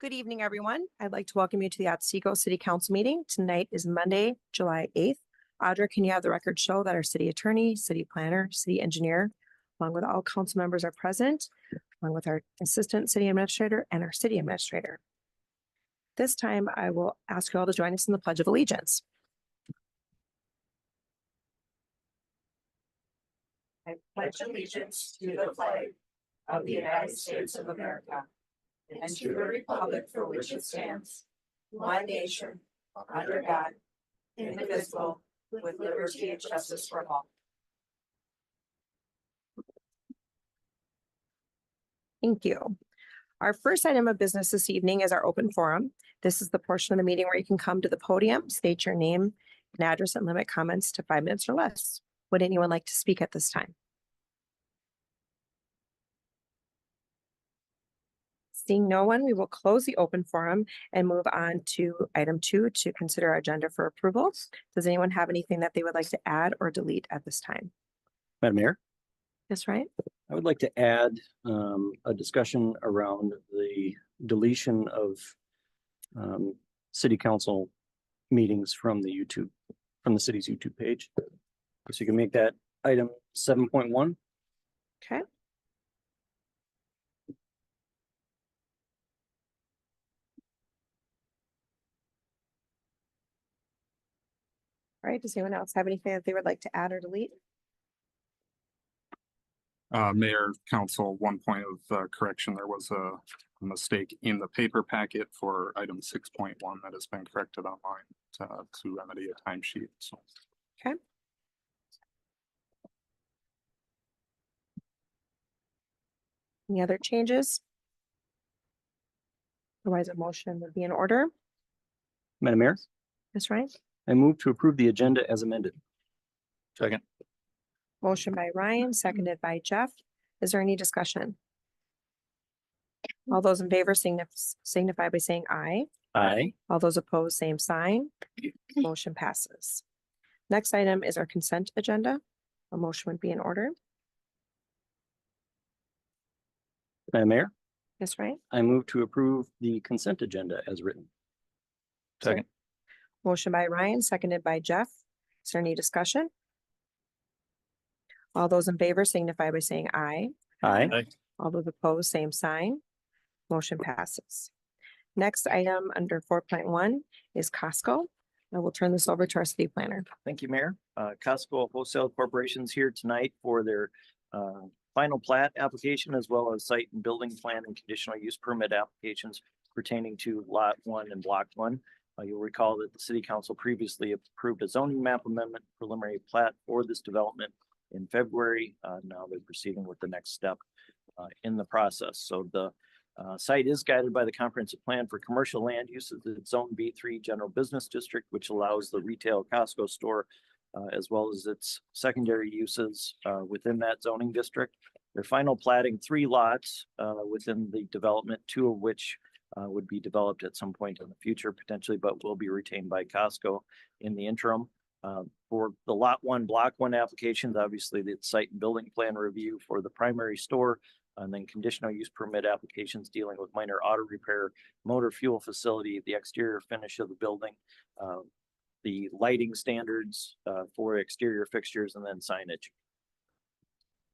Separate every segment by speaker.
Speaker 1: Good evening, everyone. I'd like to welcome you to the Otsego City Council meeting. Tonight is Monday, July 8th. Audra, can you have the record show that our city attorney, city planner, city engineer, along with all council members are present, along with our assistant city administrator and our city administrator. This time, I will ask you all to join us in the Pledge of Allegiance.
Speaker 2: I pledge allegiance to the flag of the United States of America and to the republic for which it stands, one nation, under God, indivisible, with liberty and justice for all.
Speaker 1: Thank you. Our first item of business this evening is our open forum. This is the portion of the meeting where you can come to the podium, state your name and address, and limit comments to 5 minutes or less. Would anyone like to speak at this time? Seeing no one, we will close the open forum and move on to item 2 to consider our agenda for approval. Does anyone have anything that they would like to add or delete at this time?
Speaker 3: Madam Mayor,
Speaker 1: That's right.
Speaker 3: I would like to add a discussion around the deletion of city council meetings from the city's YouTube page. So you can make that item 7.1.
Speaker 1: Okay. All right, does anyone else have anything that they would like to add or delete?
Speaker 4: Mayor, Council, one point of correction. There was a mistake in the paper packet for item 6.1 that has been corrected online to remedy a timesheet. So.
Speaker 1: Okay. Any other changes? Otherwise, a motion would be in order.
Speaker 3: Madam Mayor,
Speaker 1: That's right.
Speaker 3: I move to approve the agenda as amended. Second.
Speaker 1: Motion by Ryan, seconded by Jeff. Is there any discussion? All those in favor signify by saying aye.
Speaker 3: Aye.
Speaker 1: All those opposed, same sign. Motion passes. Next item is our consent agenda. A motion would be in order.
Speaker 3: Madam Mayor,
Speaker 1: That's right.
Speaker 3: I move to approve the consent agenda as written. Second.
Speaker 1: Motion by Ryan, seconded by Jeff. Is there any discussion? All those in favor signify by saying aye.
Speaker 3: Aye.
Speaker 1: All those opposed, same sign. Motion passes. Next item under 4.1 is Costco. I will turn this over to our city planner.
Speaker 3: Thank you, Mayor. Costco Wholesale Corporation's here tonight for their final plat application, as well as site and building plan and conditional use permit applications pertaining to Lot 1 and Block 1. You'll recall that the City Council previously approved a zoning map amendment preliminary plat for this development in February. Now they're proceeding with the next step in the process. So the site is guided by the comprehensive plan for commercial land uses. It's Zone B3 General Business District, which allows the retail Costco store as well as its secondary uses within that zoning district. They're final platting 3 lots within the development, 2 of which would be developed at some point in the future potentially, but will be retained by Costco in the interim. For the Lot 1, Block 1 applications, obviously the site and building plan review for the primary store, and then conditional use permit applications dealing with minor auto repair, motor fuel facility, the exterior finish of the building, the lighting standards for exterior fixtures, and then signage.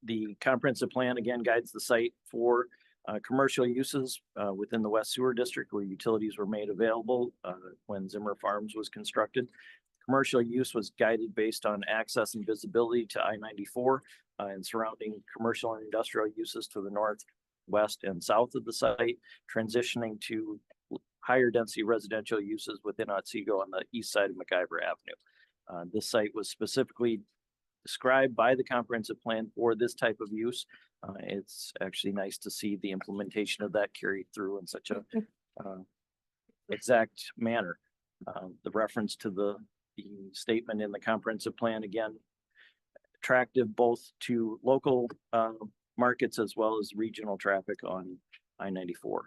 Speaker 3: The comprehensive plan again guides the site for commercial uses within the West Sewer District, where utilities were made available when Zimmer Farms was constructed. Commercial use was guided based on access and visibility to I-94 and surrounding commercial and industrial uses to the north, west, and south of the site, transitioning to higher density residential uses within Otsego on the east side of MacIver Avenue. This site was specifically described by the comprehensive plan for this type of use. It's actually nice to see the implementation of that carried through in such a exact manner. The reference to the statement in the comprehensive plan, again, attractive both to local markets as well as regional traffic on I-94.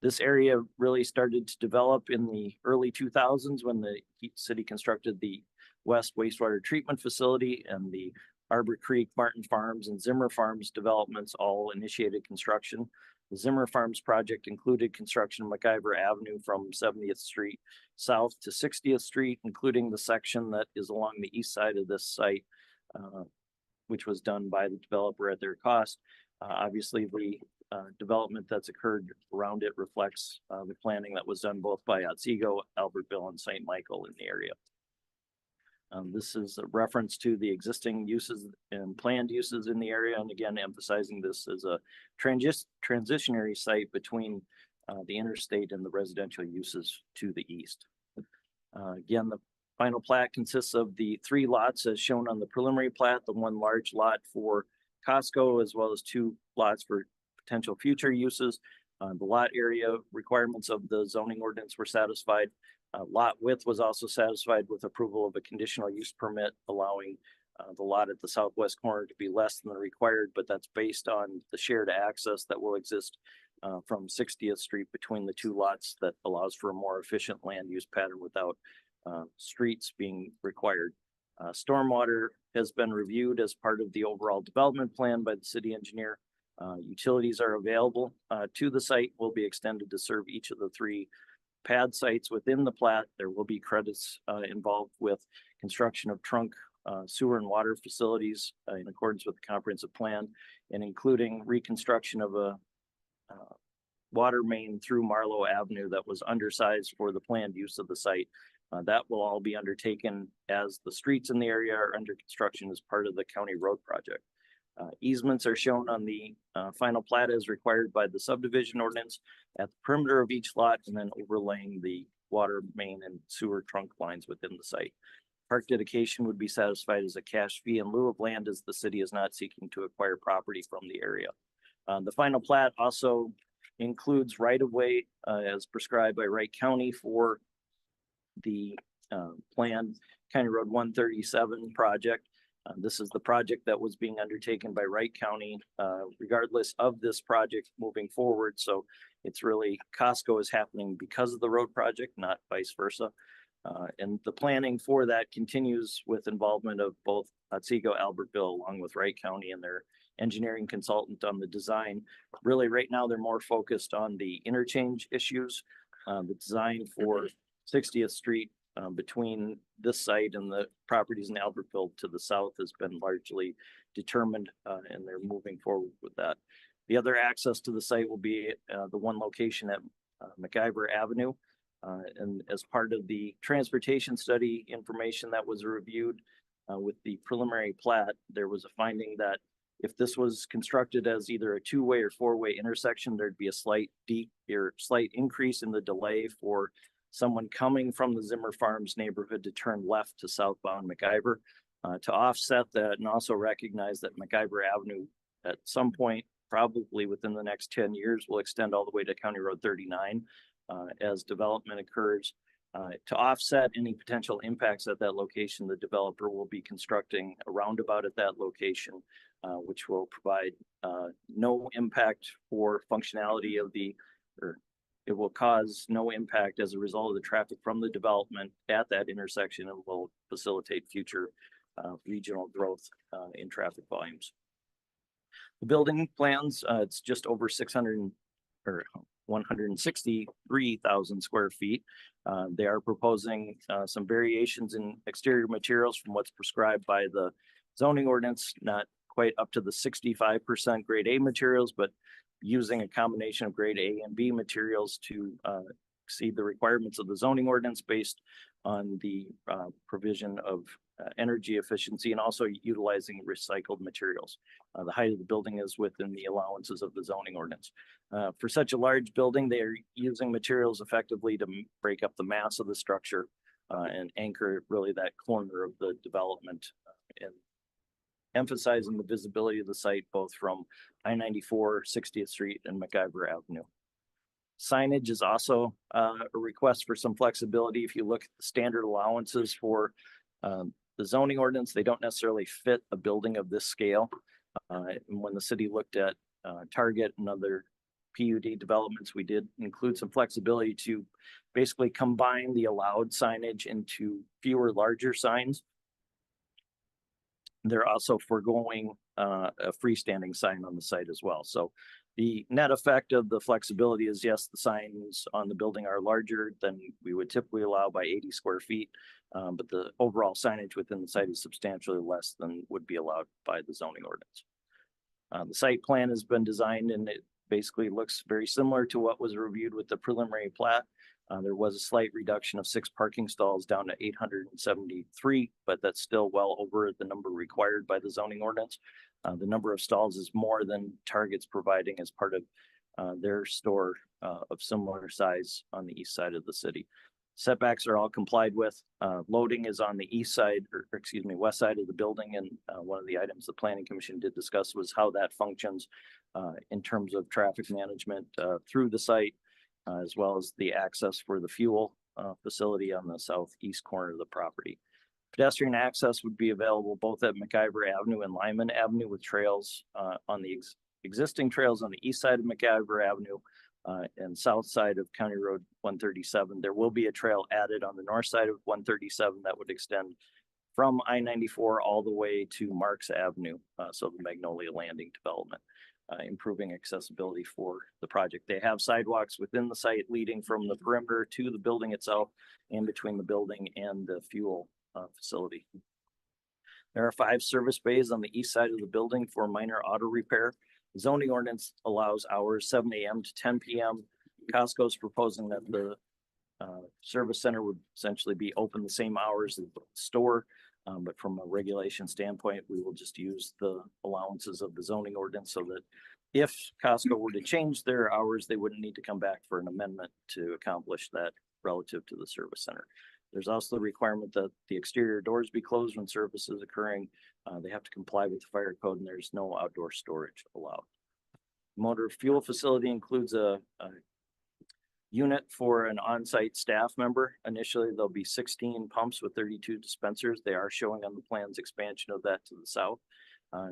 Speaker 3: This area really started to develop in the early 2000s when the city constructed the West Wastewater Treatment Facility and the Arbor Creek, Martin Farms, and Zimmer Farms developments all initiated construction. The Zimmer Farms project included construction of MacIver Avenue from 70th Street south to 60th Street, including the section that is along the east side of this site, which was done by the developer at their cost. Obviously, the development that's occurred around it reflects the planning that was done both by Otsego, Albertville, and St. Michael in the area. This is a reference to the existing uses and planned uses in the area, and again, emphasizing this as a transitionary site between the interstate and the residential uses to the east. Again, the final plat consists of the 3 lots as shown on the preliminary plat, the 1 large lot for Costco, as well as 2 lots for potential future uses. The lot area requirements of the zoning ordinance were satisfied. Lot width was also satisfied with approval of a conditional use permit allowing the lot at the southwest corner to be less than the required, but that's based on the shared access that will exist from 60th Street between the 2 lots that allows for a more efficient land use pattern without streets being required. Stormwater has been reviewed as part of the overall development plan by the city engineer. Utilities are available to the site, will be extended to serve each of the 3 pad sites within the plat. There will be credits involved with construction of trunk sewer and water facilities in accordance with the comprehensive plan, and including reconstruction of a water main through Marlowe Avenue that was undersized for the planned use of the site. That will all be undertaken as the streets in the area are under construction as part of the county road project. Easements are shown on the final plat as required by the subdivision ordinance at the perimeter of each lot, and then overlaying the water main and sewer trunk lines within the site. Park dedication would be satisfied as a cash fee in lieu of land, as the city is not seeking to acquire property from the area. The final plat also includes right-of-way as prescribed by Wright County for the planned County Road 137 project. This is the project that was being undertaken by Wright County, regardless of this project moving forward. So it's really Costco is happening because of the road project, not vice versa. And the planning for that continues with involvement of both Otsego, Albertville, along with Wright County and their engineering consultant on the design. Really, right now, they're more focused on the interchange issues. The design for 60th Street between this site and the properties in Albertville to the south has been largely determined, and they're moving forward with that. The other access to the site will be the 1 location at MacIver Avenue. And as part of the transportation study information that was reviewed with the preliminary plat, there was a finding that if this was constructed as either a 2-way or 4-way intersection, there'd be a slight increase in the delay for someone coming from the Zimmer Farms neighborhood to turn left to southbound MacIver. To offset that and also recognize that MacIver Avenue at some point, probably within the next 10 years, will extend all the way to County Road 39 as development occurs. To offset any potential impacts at that location, the developer will be constructing a roundabout at that location, which will provide no impact for functionality of it will cause no impact as a result of the traffic from the development at that intersection, and will facilitate future regional growth in traffic volumes. The building plans, it's just over 163,000 square feet. They are proposing some variations in exterior materials from what's prescribed by the zoning ordinance, not quite up to the 65% grade A materials, but using a combination of grade A and B materials to exceed the requirements of the zoning ordinance based on the provision of energy efficiency and also utilizing recycled materials. The height of the building is within the allowances of the zoning ordinance. For such a large building, they are using materials effectively to break up the mass of the structure and anchor really that corner of the development, and emphasizing the visibility of the site both from I-94, 60th Street, and MacIver Avenue. Signage is also a request for some flexibility. If you look at the standard allowances for the zoning ordinance, they don't necessarily fit a building of this scale. And when the city looked at Target and other PUD developments, we did include some flexibility to basically combine the allowed signage into fewer larger signs. They're also foregoing a freestanding sign on the site as well. So the net effect of the flexibility is, yes, the signs on the building are larger than we would typically allow by 80 square feet. But the overall signage within the site is substantially less than would be allowed by the zoning ordinance. The site plan has been designed and it basically looks very similar to what was reviewed with the preliminary plat. There was a slight reduction of 6 parking stalls down to 873, but that's still well over the number required by the zoning ordinance. The number of stalls is more than Target's providing as part of their store of similar size on the east side of the city. Setbacks are all complied with. Loading is on the east side, or excuse me, west side of the building. And one of the items the Planning Commission did discuss was how that functions in terms of traffic management through the site, as well as the access for the fuel facility on the southeast corner of the property. Pedestrian access would be available both at McIver Avenue and Lyman Avenue, with trails on the existing trails on the east side of McIver Avenue and south side of County Road 137. There will be a trail added on the north side of 137 that would extend from I-94 all the way to Marks Avenue, so the Magnolia Landing development, improving accessibility for the project. They have sidewalks within the site leading from the perimeter to the building itself and between the building and the fuel facility. There are 5 service bays on the east side of the building for minor auto repair. The zoning ordinance allows hours 7 a.m. to 10 p.m. Costco is proposing that the service center would essentially be open the same hours as the store. But from a regulation standpoint, we will just use the allowances of the zoning ordinance so that if Costco were to change their hours, they wouldn't need to come back for an amendment to accomplish that relative to the service center. There's also the requirement that the exterior doors be closed when service is occurring. They have to comply with the fire code, and there's no outdoor storage allowed. Motor fuel facility includes a unit for an on-site staff member. Initially, there'll be 16 pumps with 32 dispensers. They are showing on the plans expansion of that to the south.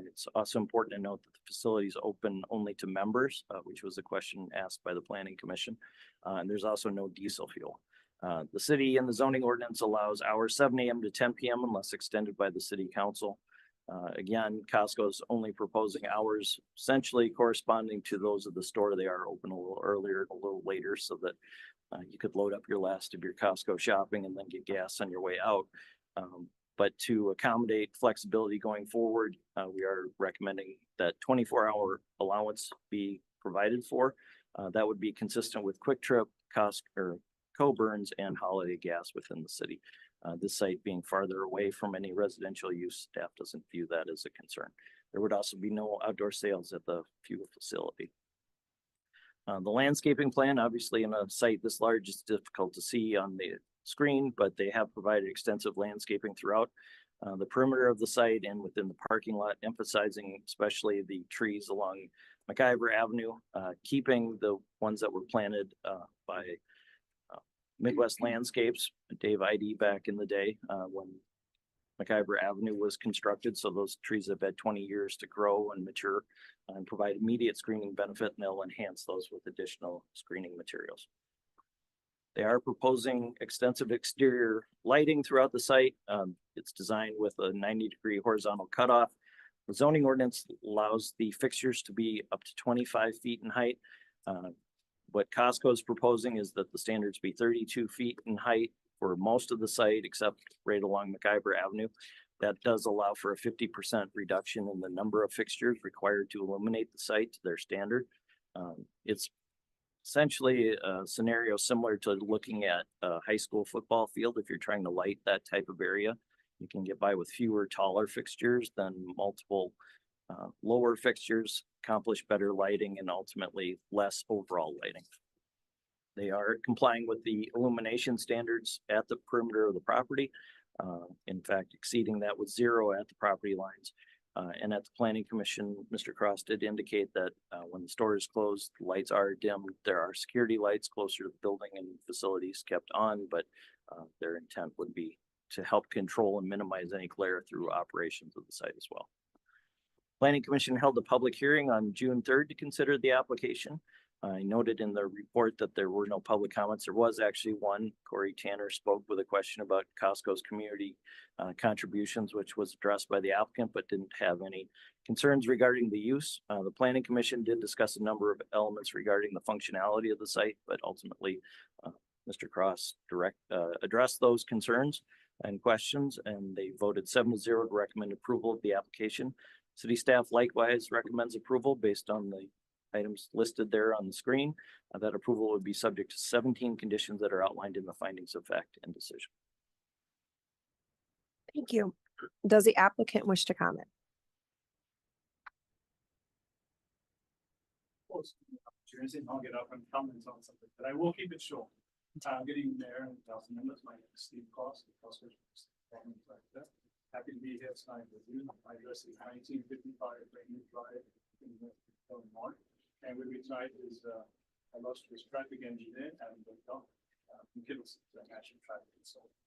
Speaker 3: It's also important to note that the facility is open only to members, which was a question asked by the Planning Commission. And there's also no diesel fuel. The city and the zoning ordinance allows hours 7 a.m. to 10 p.m. unless extended by the city council. Again, Costco is only proposing hours essentially corresponding to those of the store. They are open a little earlier and a little later so that you could load up your last of your Costco shopping and then get gas on your way out. But to accommodate flexibility going forward, we are recommending that 24-hour allowance be provided for. That would be consistent with Quick Trip, Coburns, and Holiday Gas within the city. This site being farther away from any residential use, staff doesn't view that as a concern. There would also be no outdoor sales at the fuel facility. The landscaping plan, obviously in a site this large, is difficult to see on the screen, but they have provided extensive landscaping throughout the perimeter of the site and within the parking lot, emphasizing especially the trees along McIver Avenue, keeping the ones that were planted by Midwest Landscapes, Dave ID back in the day when McIver Avenue was constructed. So those trees have had 20 years to grow and mature and provide immediate screening benefit, and they'll enhance those with additional screening materials. They are proposing extensive exterior lighting throughout the site. It's designed with a 90-degree horizontal cutoff. The zoning ordinance allows the fixtures to be up to 25 feet in height. What Costco is proposing is that the standards be 32 feet in height for most of the site, except right along McIver Avenue. That does allow for a 50% reduction in the number of fixtures required to illuminate the site to their standard. It's essentially a scenario similar to looking at a high school football field. If you're trying to light that type of area, you can get by with fewer taller fixtures than multiple lower fixtures, accomplish better lighting and ultimately less overall lighting. They are complying with the illumination standards at the perimeter of the property. In fact, exceeding that with 0 at the property lines. And at the Planning Commission, Mr. Cross did indicate that when the store is closed, the lights are dimmed. There are security lights closer to the building and facilities kept on, but their intent would be to help control and minimize any glare through operations of the site as well. Planning Commission held a public hearing on June 3rd to consider the application. I noted in the report that there were no public comments. There was actually one. Corey Tanner spoke with a question about Costco's community contributions, which was addressed by the applicant, but didn't have any concerns regarding the use. The planning commission did discuss a number of elements regarding the functionality of the site, but ultimately Mr. Cross addressed those concerns and questions, and they voted 7-0 to recommend approval of the application. City staff likewise recommends approval based on the items listed there on the screen. That approval would be subject to 17 conditions that are outlined in the findings of fact and decision.
Speaker 1: Thank you. Does the applicant wish to comment?
Speaker 5: Opportunity, and I'll get up and comment on something, but I will keep it short. Good evening, Mayor and council members. My name is Steve Cross. Happy to be here tonight with you. My address is 1955 Rainwood Drive in Illinois. And with me tonight is a illustrious traffic engineer and from Kittleson, National Traffic Consultant.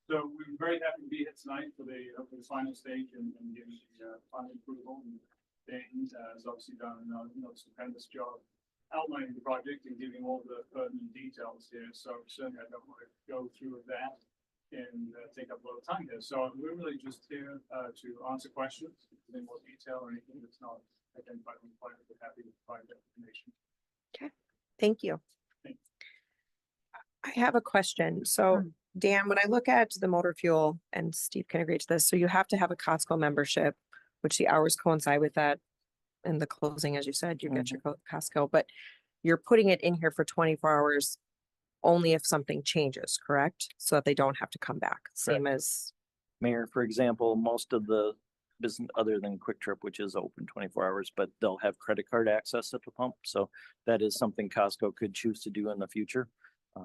Speaker 5: So we're very happy to be here tonight for the final stage and giving the final approval. And Dan has obviously done a stupendous job outlining the project and giving all the pertinent details here. So certainly I don't want to go through that and take up a lot of time here. So we're really just here to answer questions in more detail or anything that's not identified on the plan. We're happy to provide that information.
Speaker 1: Okay, thank you.
Speaker 5: Thank you.
Speaker 1: I have a question. So Dan, when I look at the motor fuel, and Steve can agree to this, so you have to have a Costco membership, which the hours coincide with that. In the closing, as you said, you get your Costco, but you're putting it in here for 24 hours only if something changes, correct? So that they don't have to come back, same as.
Speaker 3: Mayor, for example, most of the business other than Quick Trip, which is open 24 hours, but they'll have credit card access at the pump. So that is something Costco could choose to do in the future.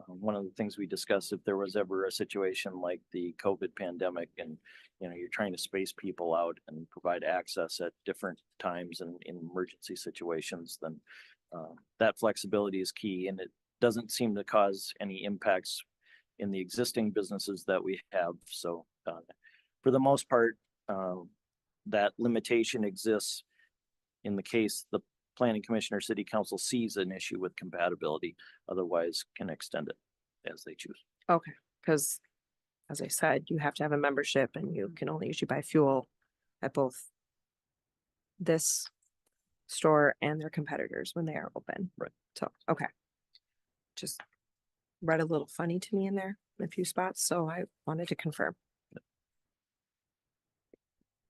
Speaker 3: One of the things we discussed, if there was ever a situation like the COVID pandemic and, you're trying to space people out and provide access at different times and in emergency situations, then that flexibility is key, and it doesn't seem to cause any impacts in the existing businesses that we have. So for the most part, that limitation exists in the case the planning commission or city council sees an issue with compatibility, otherwise can extend it as they choose.
Speaker 1: Okay, because as I said, you have to have a membership and you can only usually buy fuel at both this store and their competitors when they are open.
Speaker 3: Right.
Speaker 1: So, okay. Just read a little funny to me in there in a few spots, so I wanted to confirm.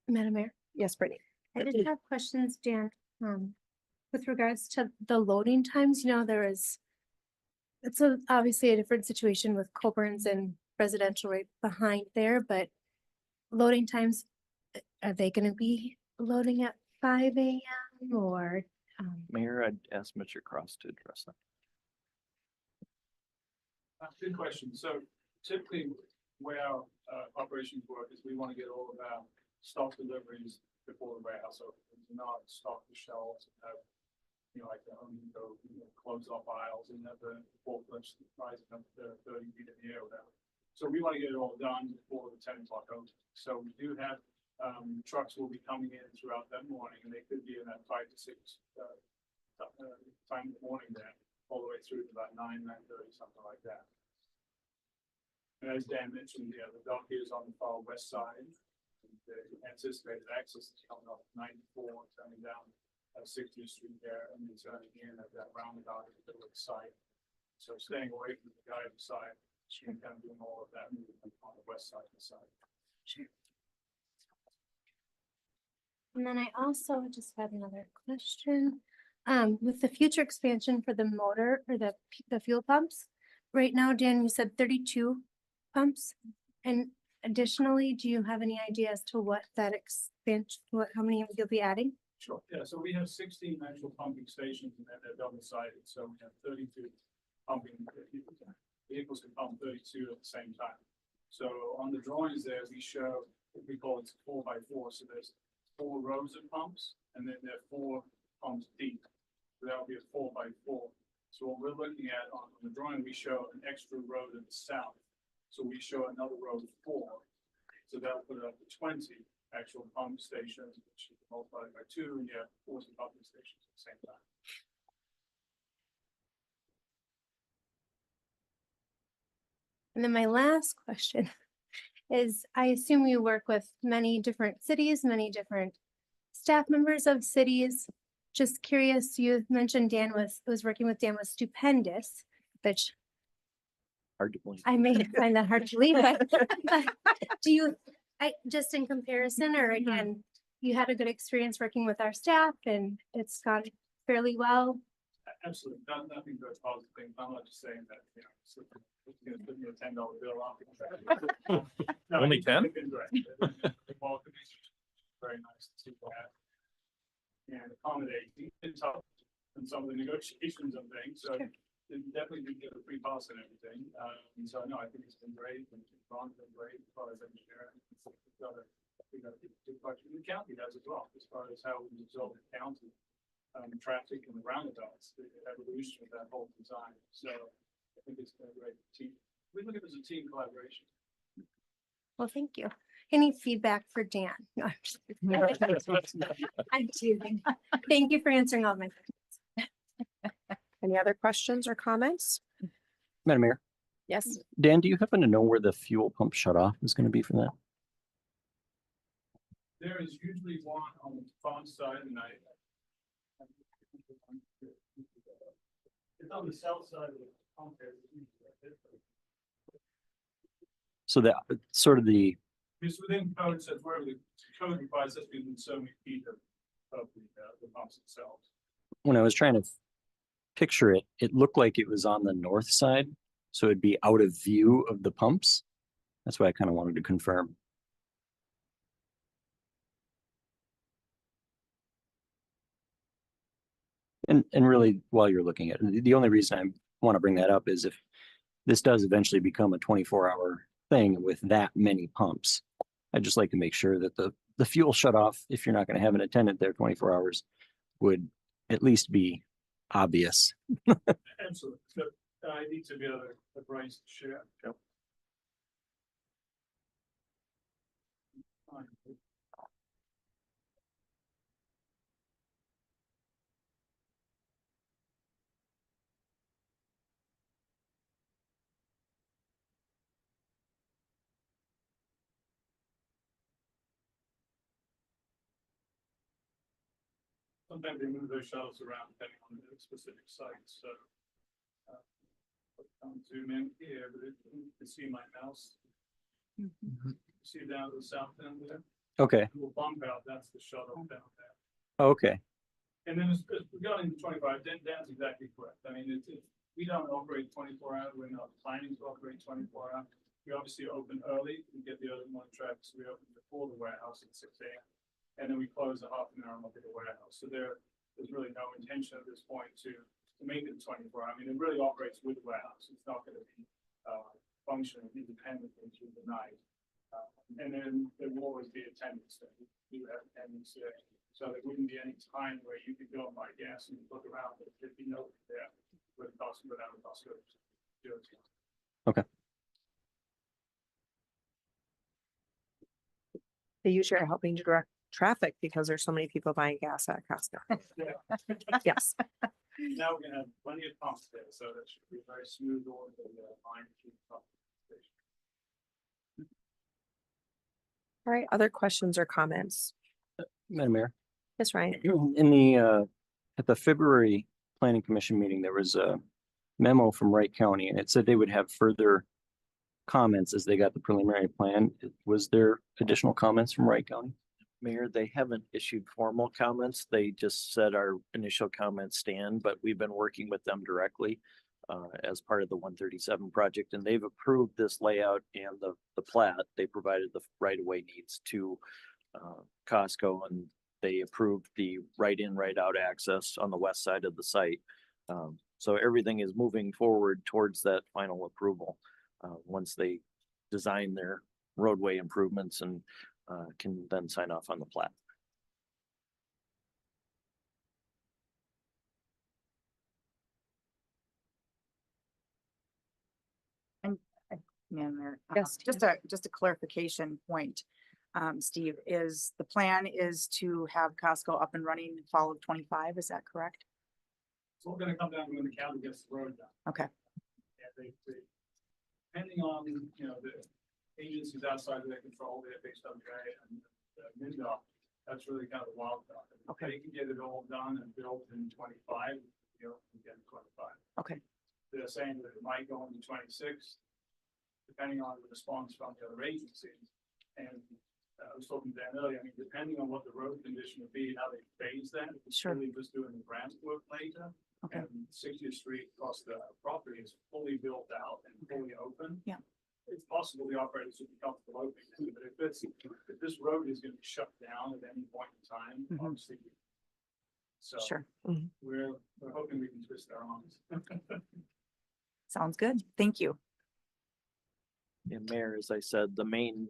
Speaker 6: Madam Mayor,
Speaker 1: Yes, Brittany.
Speaker 6: I did have questions, Dan, with regards to the loading times. It's obviously a different situation with Coburn's and residential right behind there, but loading times, are they gonna be loading at 5 a.m. or?
Speaker 3: Mayor, I'd ask Mr. Cross to address that.
Speaker 5: Good question. So typically where our operations work is we want to get all of our stock deliveries before the warehouse opens, not stock the shelves, like the Home Depot, close off aisles and have the forklifts rising up to 30 feet in the air or whatever. So we want to get it all done before the 10 o'clock open. So we do have trucks will be coming in throughout that morning, and they could be in that 5 to 6 time in the morning there, all the way through to about 9, 9:30, something like that. And as Dan mentioned, the dock is on the far west side. The anticipated access is coming off 94, turning down 60th Street there, and then turning in at that roundabout at the middle of the site. So staying away from the guided side, and kind of doing all of that movement on the west side of the site.
Speaker 6: Sure. And then I also just had another question. With the future expansion for the motor or the fuel pumps, right now, Dan, you said 32 pumps. And additionally, do you have any idea as to what that expansion, how many you'll be adding?
Speaker 5: Sure. Yeah, so we have 16 actual pumping stations, and then they're double-sided, so we have 32 pumping vehicles can pump 32 at the same time. So on the drawings there, we show, we call it 4x4, so there's 4 rows of pumps, and then there are 4 pumps deep. So that would be a 4x4. So what we're looking at on the drawing, we show an extra row to the south. So we show another row of 4. So that'll put it up to 20 actual pump stations, which is multiplied by 2, and you have 40 pumping stations at the same time.
Speaker 6: And then my last question is, I assume you work with many different cities, many different staff members of cities. Just curious, you mentioned Dan was working with Dan was stupendous, which
Speaker 3: Hard to believe.
Speaker 6: I may find that hard to believe, but do you, just in comparison, or again, you had a good experience working with our staff and it's gone fairly well?
Speaker 5: Absolutely, nothing but positive things. I'm not just saying that, you know, so it's gonna put me a $10 bill off. No,
Speaker 4: Only 10?
Speaker 5: they've been great. The welcoming is very nice to see that. And accommodating, it's tough in some of the negotiations and things, so they definitely did get a free pass and everything. And so no, I think it's been great, and Ron's been great as far as engineering. We've got a good question. The county does as well, as far as how we resolve the county. Traffic and the roundabouts, the evolution of that whole design. So I think it's been a great team. We look at it as a team collaboration.
Speaker 6: Well, thank you. Any feedback for Dan? No, I'm just kidding. I'm teasing. Thank you for answering all my questions.
Speaker 1: Any other questions or comments?
Speaker 3: Madam Mayor,
Speaker 1: Yes.
Speaker 3: Dan, do you happen to know where the fuel pump shut off is going to be for that?
Speaker 5: There is usually one on the far side, and it's on the south side of the pump there.
Speaker 3: So that sort of
Speaker 5: It's within code, says wherever the code requires us to be within so many feet of the pumps themselves.
Speaker 3: when I was trying to picture it, it looked like it was on the north side. So it'd be out of view of the pumps. That's why I kind of wanted to confirm. And really, while you're looking at it, the only reason I want to bring that up is if this does eventually become a 24-hour thing with that many pumps, I'd just like to make sure that the fuel shut off, if you're not going to have an attendant there 24 hours, would at least be obvious.
Speaker 5: Absolutely. So I need to be able to brace to share.
Speaker 3: Yep.
Speaker 5: Fine. Sometimes they move those shuttles around depending on the specific sites, so. I'll zoom in here, but you can see my mouse. See down to the south end there,
Speaker 3: Okay.
Speaker 5: little bump out, that's the shuttle down there.
Speaker 3: Okay.
Speaker 5: And then as regarding the 25, Dan's exactly correct. I mean, we don't operate 24 hours, we're not planning to operate 24 hours. We obviously open early, we get the early morning traffic, so we open before the warehouse at 6 a.m. And then we close a half an hour and look at the warehouse. So there's really no intention at this point to make it 24. I mean, it really operates with the warehouse. It's not going to be functioning independently through the night. And then there will always be attendance there. We do have attendance there. So there wouldn't be any time where you could go and buy gas and look around, but there'd be no there with cost without a cost.
Speaker 3: Okay.
Speaker 1: They usually are helping to direct traffic because there's so many people buying gas at Costco. Yes.
Speaker 5: Now we're gonna have plenty of pumps there, so that should be a very smooth order line to the pump station.
Speaker 1: All right, other questions or comments?
Speaker 3: Madam Mayor,
Speaker 1: Yes, Ryan.
Speaker 3: in the at the February Planning Commission meeting, there was a memo from Wright County, and it said they would have further comments as they got the preliminary plan. Was there additional comments from Wright County? Mayor, they haven't issued formal comments. They just said our initial comments stand, but we've been working with them directly as part of the 137 project, and they've approved this layout and the plat. They provided the right-of-way needs to Costco, and they approved the right-in, right-out access on the west side of the site. So everything is moving forward towards that final approval once they design their roadway improvements and can then sign off on the plat.
Speaker 2: Madam Mayor,
Speaker 1: Yes,
Speaker 2: just a clarification point. Steve, is the plan is to have Costco up and running in fall of 25, is that correct?
Speaker 5: It's all gonna come down to when the county gets the road done.
Speaker 2: Okay.
Speaker 5: Yeah, they depending on, you know, the agencies outside of their control, the FHWA and MnDOT, that's really kind of the wild card. If
Speaker 1: Okay.
Speaker 5: they can get it all done and built in 25, you know, we get 25.
Speaker 1: Okay.
Speaker 5: They're saying that it might go into 26, depending on the response from the other agencies. And I was talking to Dan earlier, I mean, depending on what the road condition would be, how they phase that, if it's
Speaker 1: Sure.
Speaker 5: really just doing the grant work later.
Speaker 1: Okay.
Speaker 5: And 60th Street across the property is fully built out and fully open.
Speaker 1: Yeah.
Speaker 5: It's possible the operators would be comfortable opening it, but if this road is gonna be shut down at any point in time,
Speaker 1: Mhm.
Speaker 5: obviously. So
Speaker 1: Sure. Mhm.
Speaker 5: we're hoping we can twist our arms.
Speaker 2: Sounds good. Thank you.
Speaker 3: And Mayor, as I said, the main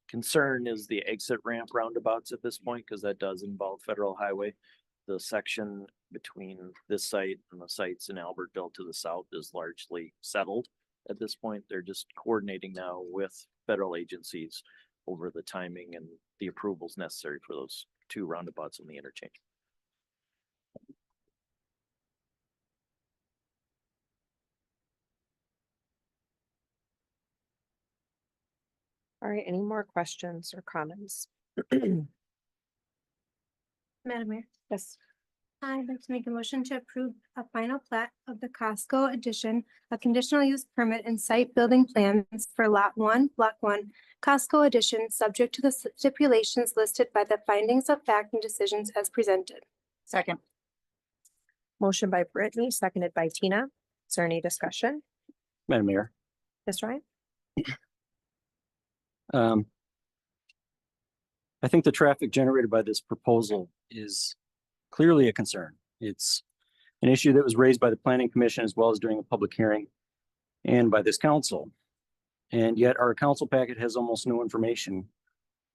Speaker 3: concern is the exit ramp roundabouts at this point, because that does involve federal highway. The section between this site and the sites in Albertville to the south is largely settled at this point. They're just coordinating now with federal agencies over the timing and the approvals necessary for those two roundabouts on the interchange.
Speaker 1: All right, any more questions or comments?
Speaker 6: Madam Mayor,
Speaker 1: Yes.
Speaker 6: I'd like to make a motion to approve a final plat of the Costco addition, a conditional use permit and site building plans for Lot 1, Block 1, Costco addition, subject to the stipulations listed by the findings of fact and decisions as presented.
Speaker 2: Second.
Speaker 1: Motion by Brittany, seconded by Tina. Is there any discussion?
Speaker 7: Madam Mayor,
Speaker 1: Yes, Ryan?
Speaker 7: I think the traffic generated by this proposal is clearly a concern. It's an issue that was raised by the Planning Commission as well as during a public hearing and by this council. And yet our council packet has almost no information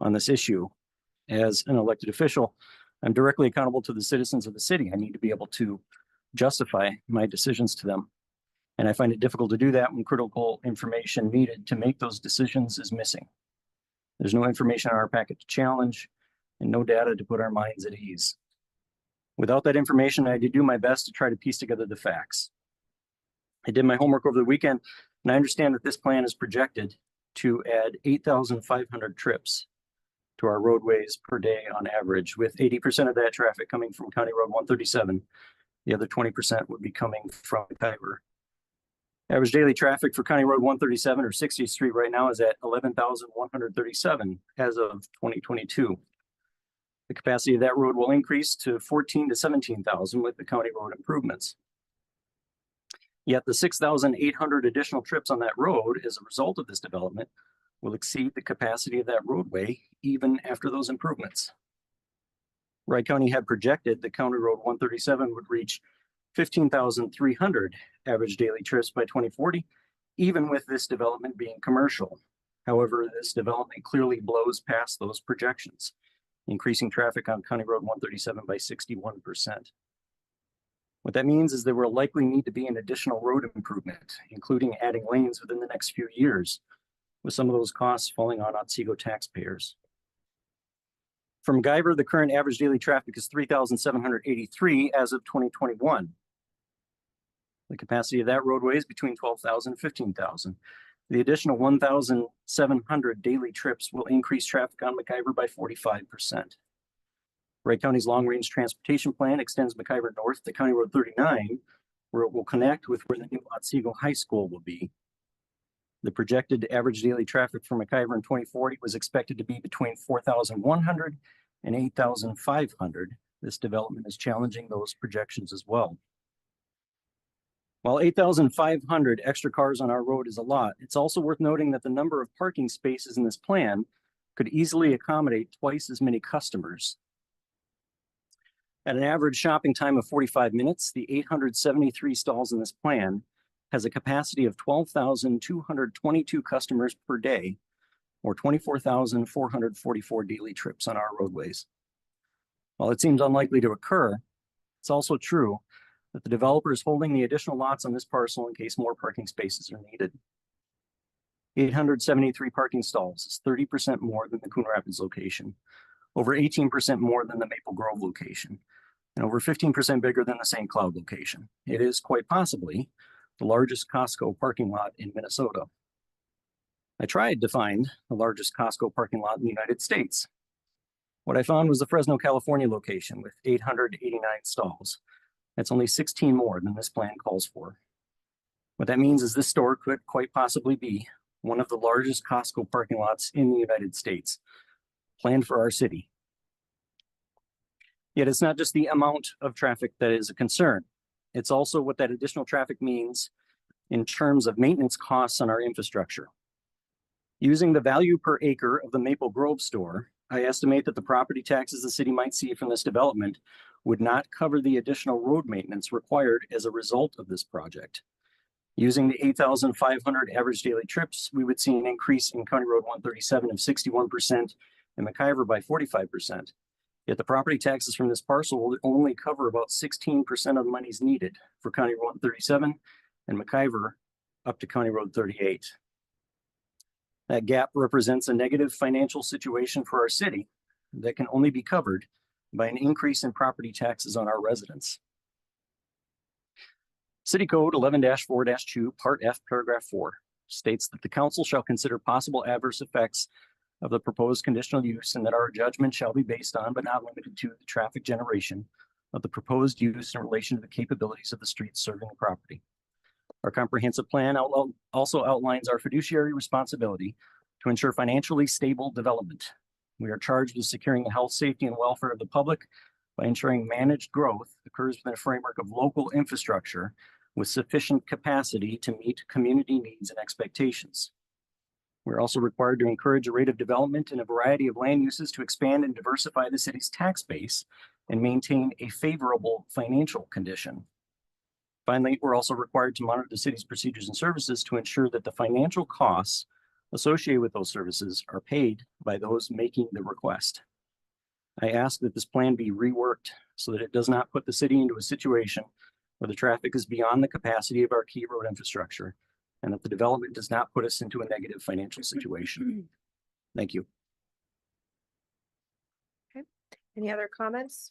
Speaker 7: on this issue. As an elected official, I'm directly accountable to the citizens of the city. I need to be able to justify my decisions to them. And I find it difficult to do that when critical information needed to make those decisions is missing. There's no information on our packet to challenge and no data to put our minds at ease. Without that information, I did do my best to try to piece together the facts. I did my homework over the weekend, and I understand that this plan is projected to add 8,500 trips to our roadways per day on average, with 80% of that traffic coming from County Road 137. The other 20% would be coming from Kyver. Average daily traffic for County Road 137 or 60th Street right now is at 11,137 as of 2022. The capacity of that road will increase to 14 to 17,000 with the county road improvements. Yet the 6,800 additional trips on that road as a result of this development will exceed the capacity of that roadway even after those improvements. Wright County had projected that County Road 137 would reach 15,300 average daily trips by 2040, even with this development being commercial. However, this development clearly blows past those projections, increasing traffic on County Road 137 by 61%. What that means is there will likely need to be an additional road improvement, including adding lanes within the next few years, with some of those costs falling on Otsego taxpayers. From Guyver, the current average daily traffic is 3,783 as of 2021. The capacity of that roadway is between 12,000 and 15,000. The additional 1,700 daily trips will increase traffic on McIver by 45%. Wright County's long-range transportation plan extends McIver north to County Road 39, where it will connect with where the new Otsego High School will be. The projected average daily traffic for McIver in 2040 was expected to be between 4,100 and 8,500. This development is challenging those projections as well. While 8,500 extra cars on our road is a lot, it's also worth noting that the number of parking spaces in this plan could easily accommodate twice as many customers. At an average shopping time of 45 minutes, the 873 stalls in this plan has a capacity of 12,222 customers per day, or 24,444 daily trips on our roadways. While it seems unlikely to occur, it's also true that the developer is holding the additional lots on this parcel in case more parking spaces are needed. 873 parking stalls is 30% more than the Coon Rapids location, over 18% more than the Maple Grove location, and over 15% bigger than the St. Cloud location. It is quite possibly the largest Costco parking lot in Minnesota. I tried to find the largest Costco parking lot in the United States. What I found was the Fresno, California location with 889 stalls. That's only 16 more than this plan calls for. What that means is this store could quite possibly be one of the largest Costco parking lots in the United States, planned for our city. Yet it's not just the amount of traffic that is a concern. It's also what that additional traffic means in terms of maintenance costs on our infrastructure. Using the value per acre of the Maple Grove store, I estimate that the property taxes the city might see from this development would not cover the additional road maintenance required as a result of this project. Using the 8,500 average daily trips, we would see an increase in County Road 137 of 61% and McIver by 45%. Yet the property taxes from this parcel will only cover about 16% of the monies needed for County Road 137 and McIver up to County Road 38. That gap represents a negative financial situation for our city that can only be covered by an increase in property taxes on our residents. City Code 11-4-2, Part F, Paragraph 4 states that the council shall consider possible adverse effects of the proposed conditional use and that our judgment shall be based on, but not limited to, the traffic generation of the proposed use in relation to the capabilities of the streets serving the property. Our comprehensive plan also outlines our fiduciary responsibility to ensure financially stable development. We are charged with securing the health, safety, and welfare of the public by ensuring managed growth occurs within a framework of local infrastructure with sufficient capacity to meet community needs and expectations. We're also required to encourage a rate of development in a variety of land uses to expand and diversify the city's tax base and maintain a favorable financial condition. Finally, we're also required to monitor the city's procedures and services to ensure that the financial costs associated with those services are paid by those making the request. I ask that this plan be reworked so that it does not put the city into a situation where the traffic is beyond the capacity of our key road infrastructure, and that the development does not put us into a negative financial situation. Thank you.
Speaker 1: Okay. Any other comments?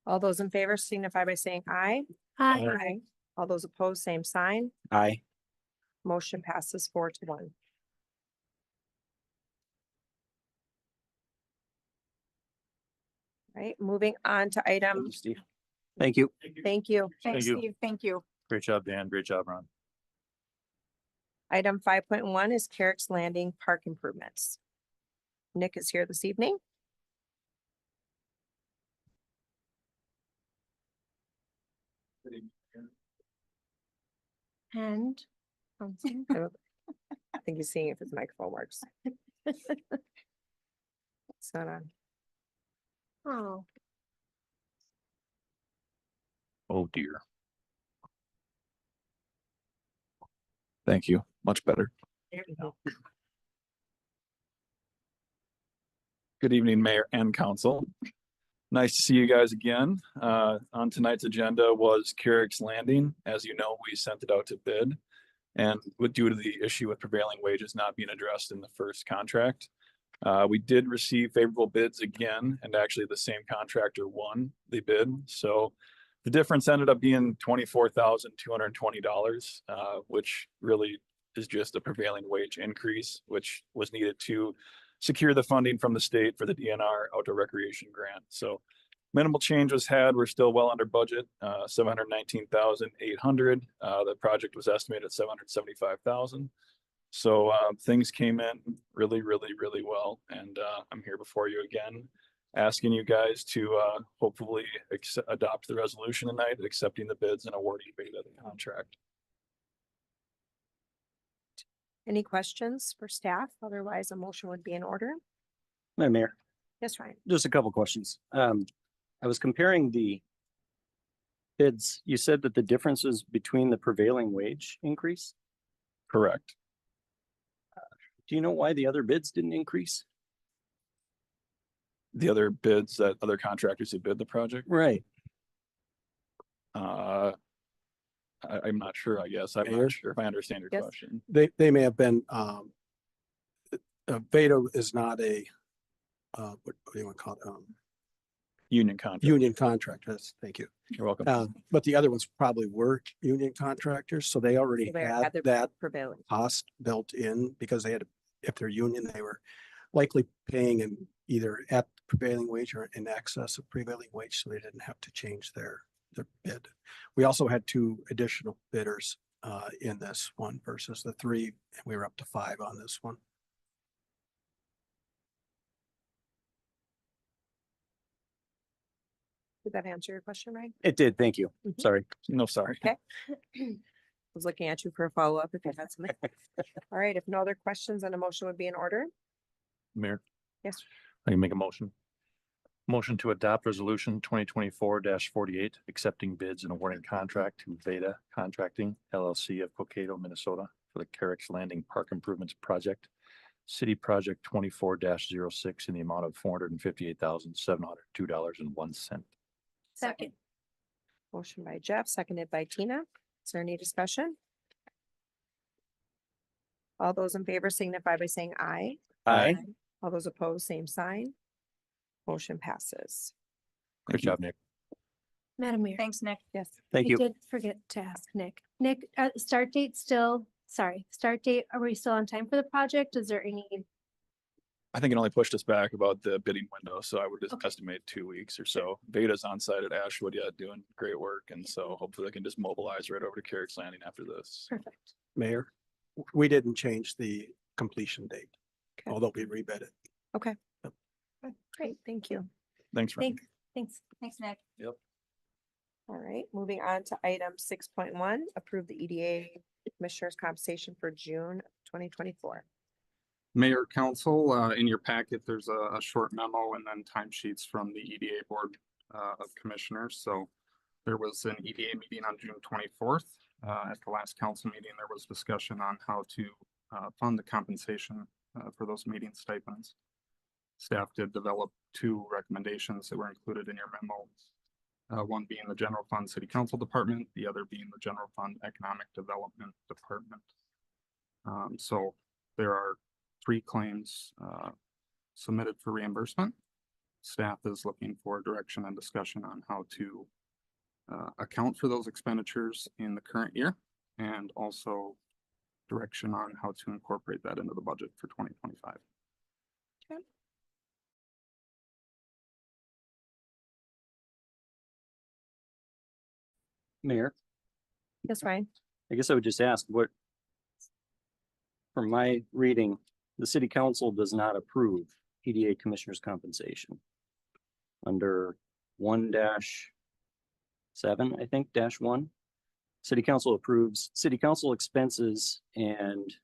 Speaker 1: All those in favor signify by saying aye.
Speaker 6: Aye.
Speaker 1: All those opposed, same sign.
Speaker 7: Aye.
Speaker 1: Motion passes 4-1. Right, moving on to item,
Speaker 7: Steve. Thank you.
Speaker 1: thank you.
Speaker 2: Thanks,
Speaker 8: you.
Speaker 2: Steve. Thank you.
Speaker 8: Great job, Dan. Great job, Ron.
Speaker 1: Item 5.1 is Carrick's Landing Park improvements. Nick is here this evening.
Speaker 6: And
Speaker 1: I think he's seeing if his microphone works. It's not on.
Speaker 6: oh,
Speaker 8: Oh, dear. Thank you. Much better.
Speaker 1: There we go.
Speaker 8: Good evening, Mayor and Council. Nice to see you guys again. On tonight's agenda was Carrick's Landing. As you know, we sent it out to bid. And due to the issue with prevailing wages not being addressed in the first contract, we did receive favorable bids again, and actually the same contractor won the bid. So the difference ended up being $24,220, which really is just a prevailing wage increase, which was needed to secure the funding from the state for the DNR outdoor recreation grant. So minimal change was had. We're still well under budget, $719,800. The project was estimated at $775,000. So things came in really, really, really well. And I'm here before you again, asking you guys to hopefully adopt the resolution tonight, accepting the bids and awarding Beta the contract.
Speaker 1: Any questions for staff? Otherwise, a motion would be in order.
Speaker 7: Madam Mayor,
Speaker 1: Yes, Ryan.
Speaker 7: just a couple questions. I was comparing the bids. You said that the difference is between the prevailing wage increase.
Speaker 8: Correct.
Speaker 7: Do you know why the other bids didn't increase?
Speaker 8: The other bids that other contractors who bid the project,
Speaker 7: Right.
Speaker 8: I'm not sure, I guess. I'm
Speaker 9: Mayor?
Speaker 8: not sure if I understand your
Speaker 1: Yes.
Speaker 8: question.
Speaker 9: They may have been, Veda is not a, what do you want to call it?
Speaker 8: Union contract.
Speaker 9: union contractors. Thank you.
Speaker 8: You're welcome.
Speaker 9: But the other ones probably were union contractors, so they already
Speaker 1: So they
Speaker 9: had
Speaker 1: had their
Speaker 9: that
Speaker 1: prevailing.
Speaker 9: cost built in because they had, if they're union, they were likely paying in either at prevailing wage or in excess of prevailing wage, so they didn't have to change their bid. We also had 2 additional bidders in this one versus the 3, and we were up to 5 on this one.
Speaker 1: Did that answer your question, Ryan?
Speaker 7: It did, thank you.
Speaker 1: Mhm.
Speaker 7: Sorry.
Speaker 8: No, sorry.
Speaker 1: Okay. Was looking at you for a follow-up if you had something. All right, if no other questions, then a motion would be in order.
Speaker 10: Mayor.
Speaker 1: Yes.
Speaker 10: I can make a motion. Motion to adopt resolution 2024-48, accepting bids and awarding contract to Veda Contracting LLC of Cokato, Minnesota for the Carrick's Landing Park Improvements Project. City Project 24-06 in the amount of $458,702.01.
Speaker 6: Second.
Speaker 1: Motion by Jeff, seconded by Tina. Is there any discussion? All those in favor signify by saying aye.
Speaker 7: Aye.
Speaker 1: All those opposed, same sign. Motion passes.
Speaker 10: Great job, Nick.
Speaker 6: Madam Mayor.
Speaker 2: Thanks, Nick.
Speaker 1: Yes.
Speaker 7: Thank
Speaker 6: I
Speaker 7: you.
Speaker 6: did forget to ask Nick. Nick, start date, are we still on time for the project? Is there any?
Speaker 8: I think it only pushed us back about the bidding window, so I would just
Speaker 6: Okay.
Speaker 8: estimate 2 weeks or so. Veda's on site at Ashwood yet doing great work, and so hopefully they can just mobilize right over to Carrick's Landing after this.
Speaker 6: Perfect.
Speaker 9: Mayor, we didn't change the completion date,
Speaker 1: Okay.
Speaker 9: although we rebid it.
Speaker 1: Okay. Great, thank you.
Speaker 8: Thanks, Ryan.
Speaker 6: Thanks.
Speaker 2: Thanks, Nick.
Speaker 1: All right, moving on to item 6.1, approve the EDA Commissioners compensation for June 2024.
Speaker 4: Mayor, council, in your packet, there's a short memo and then timesheets from the EDA Board of Commissioners. So there was an EDA meeting on June 24th. At the last council meeting, there was discussion on how to fund the compensation for those meeting stipends. Staff did develop 2 recommendations that were included in your memo. One being the General Fund City Council Department, the other being the General Fund Economic Development Department. So there are 3 claims submitted for reimbursement. Staff is looking for direction and discussion on how to account for those expenditures in the current year, and also direction on how to incorporate that into the budget for 2025.
Speaker 7: Mayor,
Speaker 1: Yes, Ryan?
Speaker 7: I guess I would just ask what, from my reading, the city council does not approve EDA commissioners' compensation. Under 1-7, I think, -1, city council approves city council expenses and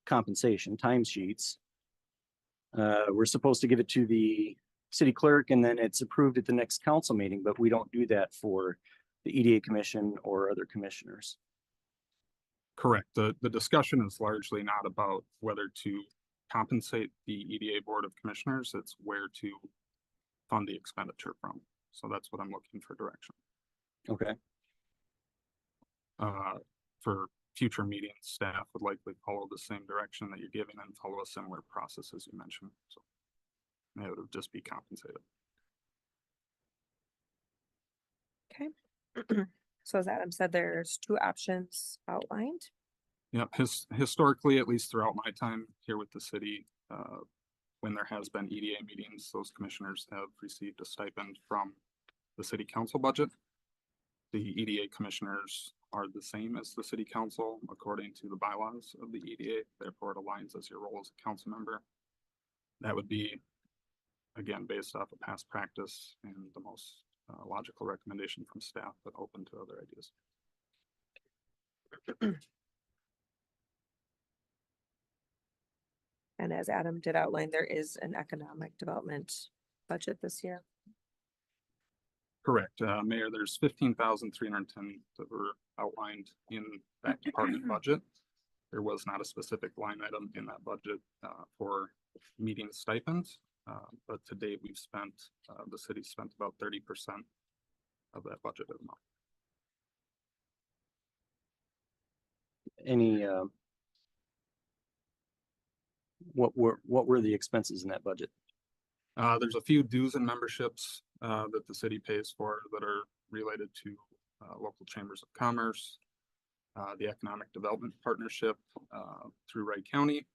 Speaker 7: compensation timesheets. We're supposed to give it to the city clerk and then it's approved at the next council meeting, but we don't do that for the EDA commission or other commissioners.
Speaker 4: Correct. The discussion is largely not about whether to compensate the EDA Board of Commissioners. It's where to fund the expenditure from. So that's what I'm looking for direction.
Speaker 7: Okay.
Speaker 4: For future meetings, staff would likely follow the same direction that you're giving and follow a similar process as you mentioned. So it would just be compensated.
Speaker 1: Okay. So as Adam said, there's 2 options outlined.
Speaker 4: Yeah, historically, at least throughout my time here with the city, when there has been EDA meetings, those commissioners have received a stipend from the city council budget. The EDA commissioners are the same as the city council according to the bylaws of the EDA, therefore it aligns as your role as a council member. That would be, again, based off of past practice and the most logical recommendation from staff, but open to other ideas.
Speaker 1: And as Adam did outline, there is an economic development budget this year.
Speaker 4: Correct. Mayor, there's 15,310 that were outlined in that department budget. There was not a specific line item in that budget for meeting stipends, but to date we've spent, the city spent about 30% of that budget amount.
Speaker 7: Any, what were the expenses in that budget?
Speaker 4: There's a few dues and memberships that the city pays for that are related to local chambers of commerce, the Economic Development Partnership through Wright County.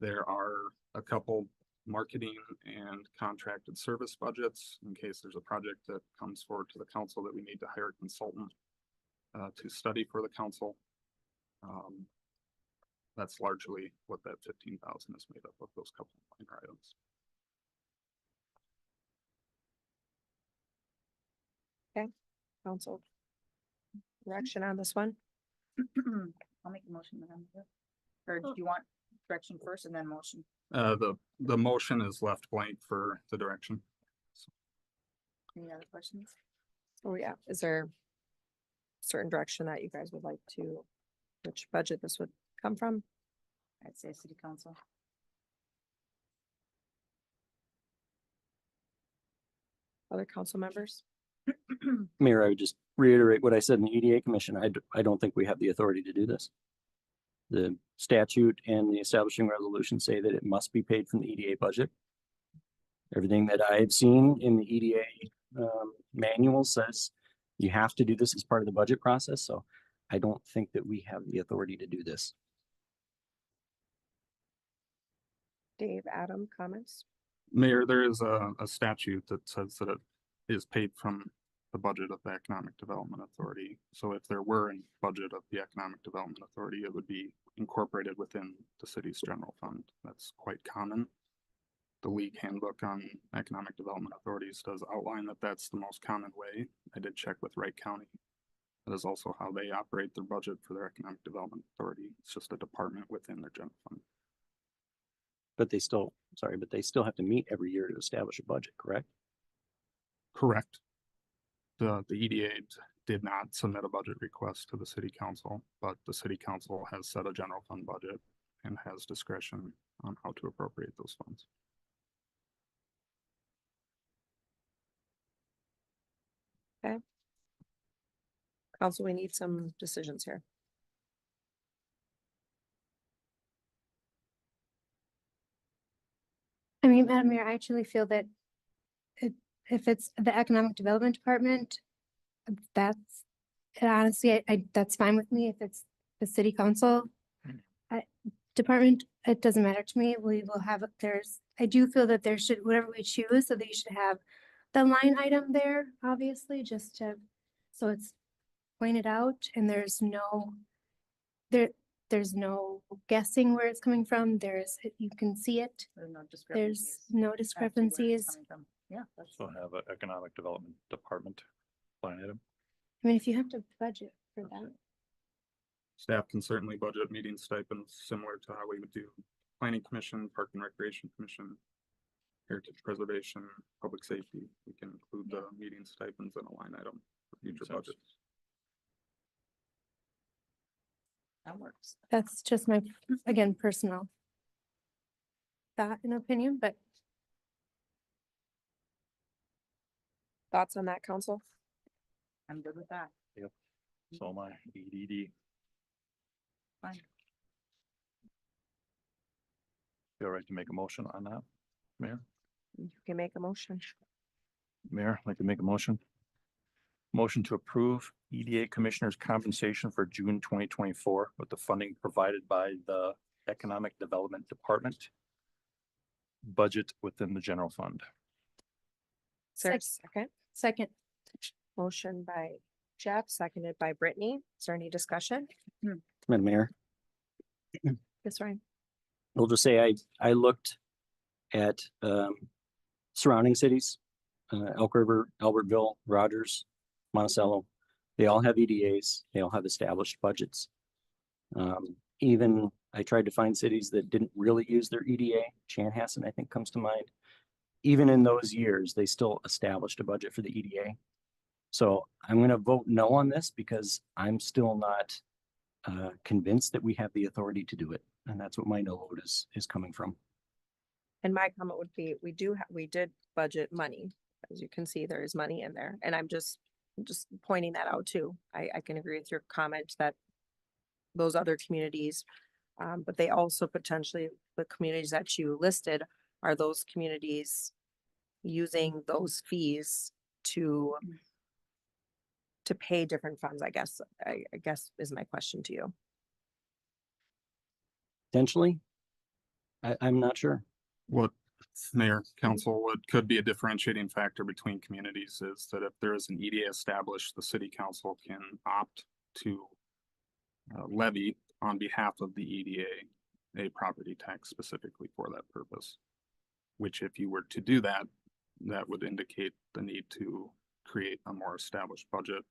Speaker 4: There are a couple marketing and contracted service budgets in case there's a project that comes forward to the council that we need to hire a consultant to study for the council. That's largely what that 15,000 is made up of, those couple of minor items.
Speaker 1: Council. Direction on this one?
Speaker 2: I'll make a motion, Madam Chair. Or do you want direction first and then motion?
Speaker 4: The motion is left blank for the direction.
Speaker 2: Any other questions?
Speaker 1: Oh, yeah. Is there a certain direction that you guys would like to, which budget this would come from?
Speaker 2: I'd say city council.
Speaker 1: Other council members?
Speaker 7: Mayor, I would just reiterate what I said in the EDA commission. I don't think we have the authority to do this. The statute and the establishing resolution say that it must be paid from the EDA budget. Everything that I've seen in the EDA manual says you have to do this as part of the budget process. So I don't think that we have the authority to do this.
Speaker 1: Dave, Adam, comments?
Speaker 4: Mayor, there is a statute that says that it is paid from the budget of the Economic Development Authority. So if there were a budget of the Economic Development Authority, it would be incorporated within the city's general fund. That's quite common. The league handbook on economic development authorities does outline that that's the most common way. I did check with Wright County. That is also how they operate their budget for their Economic Development Authority. It's just a department within their general fund.
Speaker 7: But they still have to meet every year to establish a budget, correct?
Speaker 4: Correct. The EDA did not submit a budget request to the city council, but the city council has set a general fund budget and has discretion on how to appropriate those funds.
Speaker 1: Council, we need some decisions here.
Speaker 6: I mean, Madam Mayor, I actually feel that if it's the Economic Development Department, that's, honestly, that's fine with me. If it's the city council department, it doesn't matter to me. We will have, I do feel that there should, whatever we choose, so they should have the line item there, obviously, just to, so it's pointed out and there's no guessing where it's coming from. You can see it.
Speaker 2: There's no discrepancies.
Speaker 6: There's no
Speaker 2: as to where it's
Speaker 6: discrepancies.
Speaker 2: coming from. Yeah, that's.
Speaker 10: So have an economic development department line item.
Speaker 6: I mean, if you have to budget for that.
Speaker 4: Staff can certainly budget meeting stipends similar to how we would do planning commission, park and recreation commission, heritage preservation, public safety. We can include the meeting stipends in a line item for future
Speaker 10: Makes sense.
Speaker 4: budgets.
Speaker 2: That works.
Speaker 6: That's just my, again, personal thought and opinion, but
Speaker 1: Thoughts on that, council?
Speaker 2: I'm good with that.
Speaker 10: So my EDD.
Speaker 2: Fine.
Speaker 10: You all right to make a motion on that, Mayor?
Speaker 1: You can make a motion.
Speaker 10: Mayor, I'd like to make a motion. Motion to approve EDA Commissioner's compensation for June 2024 with the funding provided by the Economic Development Department. Budget within the general fund.
Speaker 1: Is there a second?
Speaker 6: second,
Speaker 1: Motion by Jeff, seconded by Brittany. Is there any discussion?
Speaker 7: Madam Mayor,
Speaker 1: Yes, Ryan?
Speaker 7: we'll just say I looked at surrounding cities, Elk River, Albertville, Rogers, Monticello. They all have EDAs. They all have established budgets. Even I tried to find cities that didn't really use their EDA. Chanhassen, I think, comes to mind. Even in those years, they still established a budget for the EDA. So I'm going to vote no on this because I'm still not convinced that we have the authority to do it. And that's what my no vote is coming from.
Speaker 1: And my comment would be, we did budget money. As you can see, there is money in there. And I'm just pointing that out too. I can agree with your comment that those other communities, but they also potentially, the communities that you listed are those communities using those fees to pay different funds, I guess, I guess is my question to you.
Speaker 7: Potentially. I'm not sure.
Speaker 4: What Mayor, Council, what could be a differentiating factor between communities is that if there is an EDA established, the city council can opt to levy on behalf of the EDA a property tax specifically for that purpose. Which if you were to do that, that would indicate the need to create a more established budget,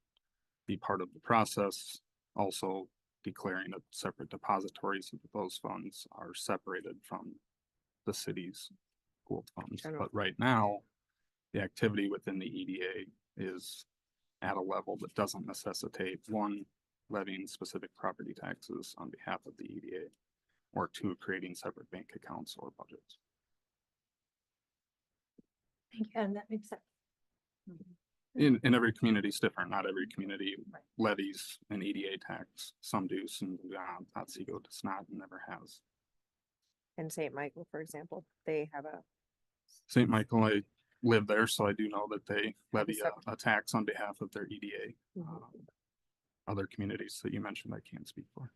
Speaker 4: be part of the process, also declaring that separate depositories of those funds are separated from the city's pooled funds.
Speaker 1: General.
Speaker 4: But right now, the activity within the EDA is at a level that doesn't necessitate, one, levying specific property taxes on behalf of the EDA, or two, creating separate bank accounts or budgets.
Speaker 6: Thank you, and that makes sense.
Speaker 4: In every community is different. Not every community levies an EDA tax. Some do, some do not. Otsego does not and never has.
Speaker 1: In St. Michael, for example, they have a,
Speaker 4: St. Michael, I live there, so I do know that they levy
Speaker 1: separate-
Speaker 4: a tax on behalf of their EDA.
Speaker 1: Mhm.
Speaker 4: Other communities that you mentioned, I can't speak for.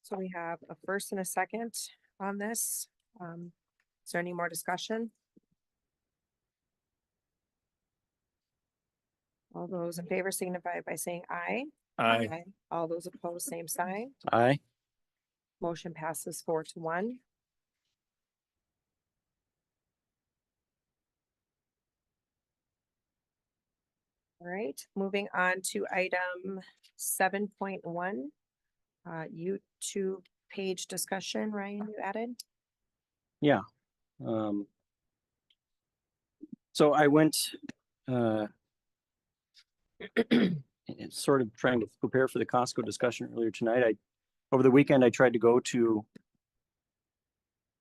Speaker 1: so we have a first and a second on this. Is there any more discussion? All those in favor signify by saying aye. All those opposed, same sign.
Speaker 7: Aye.
Speaker 1: Motion passes 4-1. All right, moving on to item 7.1. YouTube page discussion, Ryan, you added?
Speaker 7: Um, so I went, it's sort of trying to prepare for the Costco discussion earlier tonight. Over the weekend, I tried to go to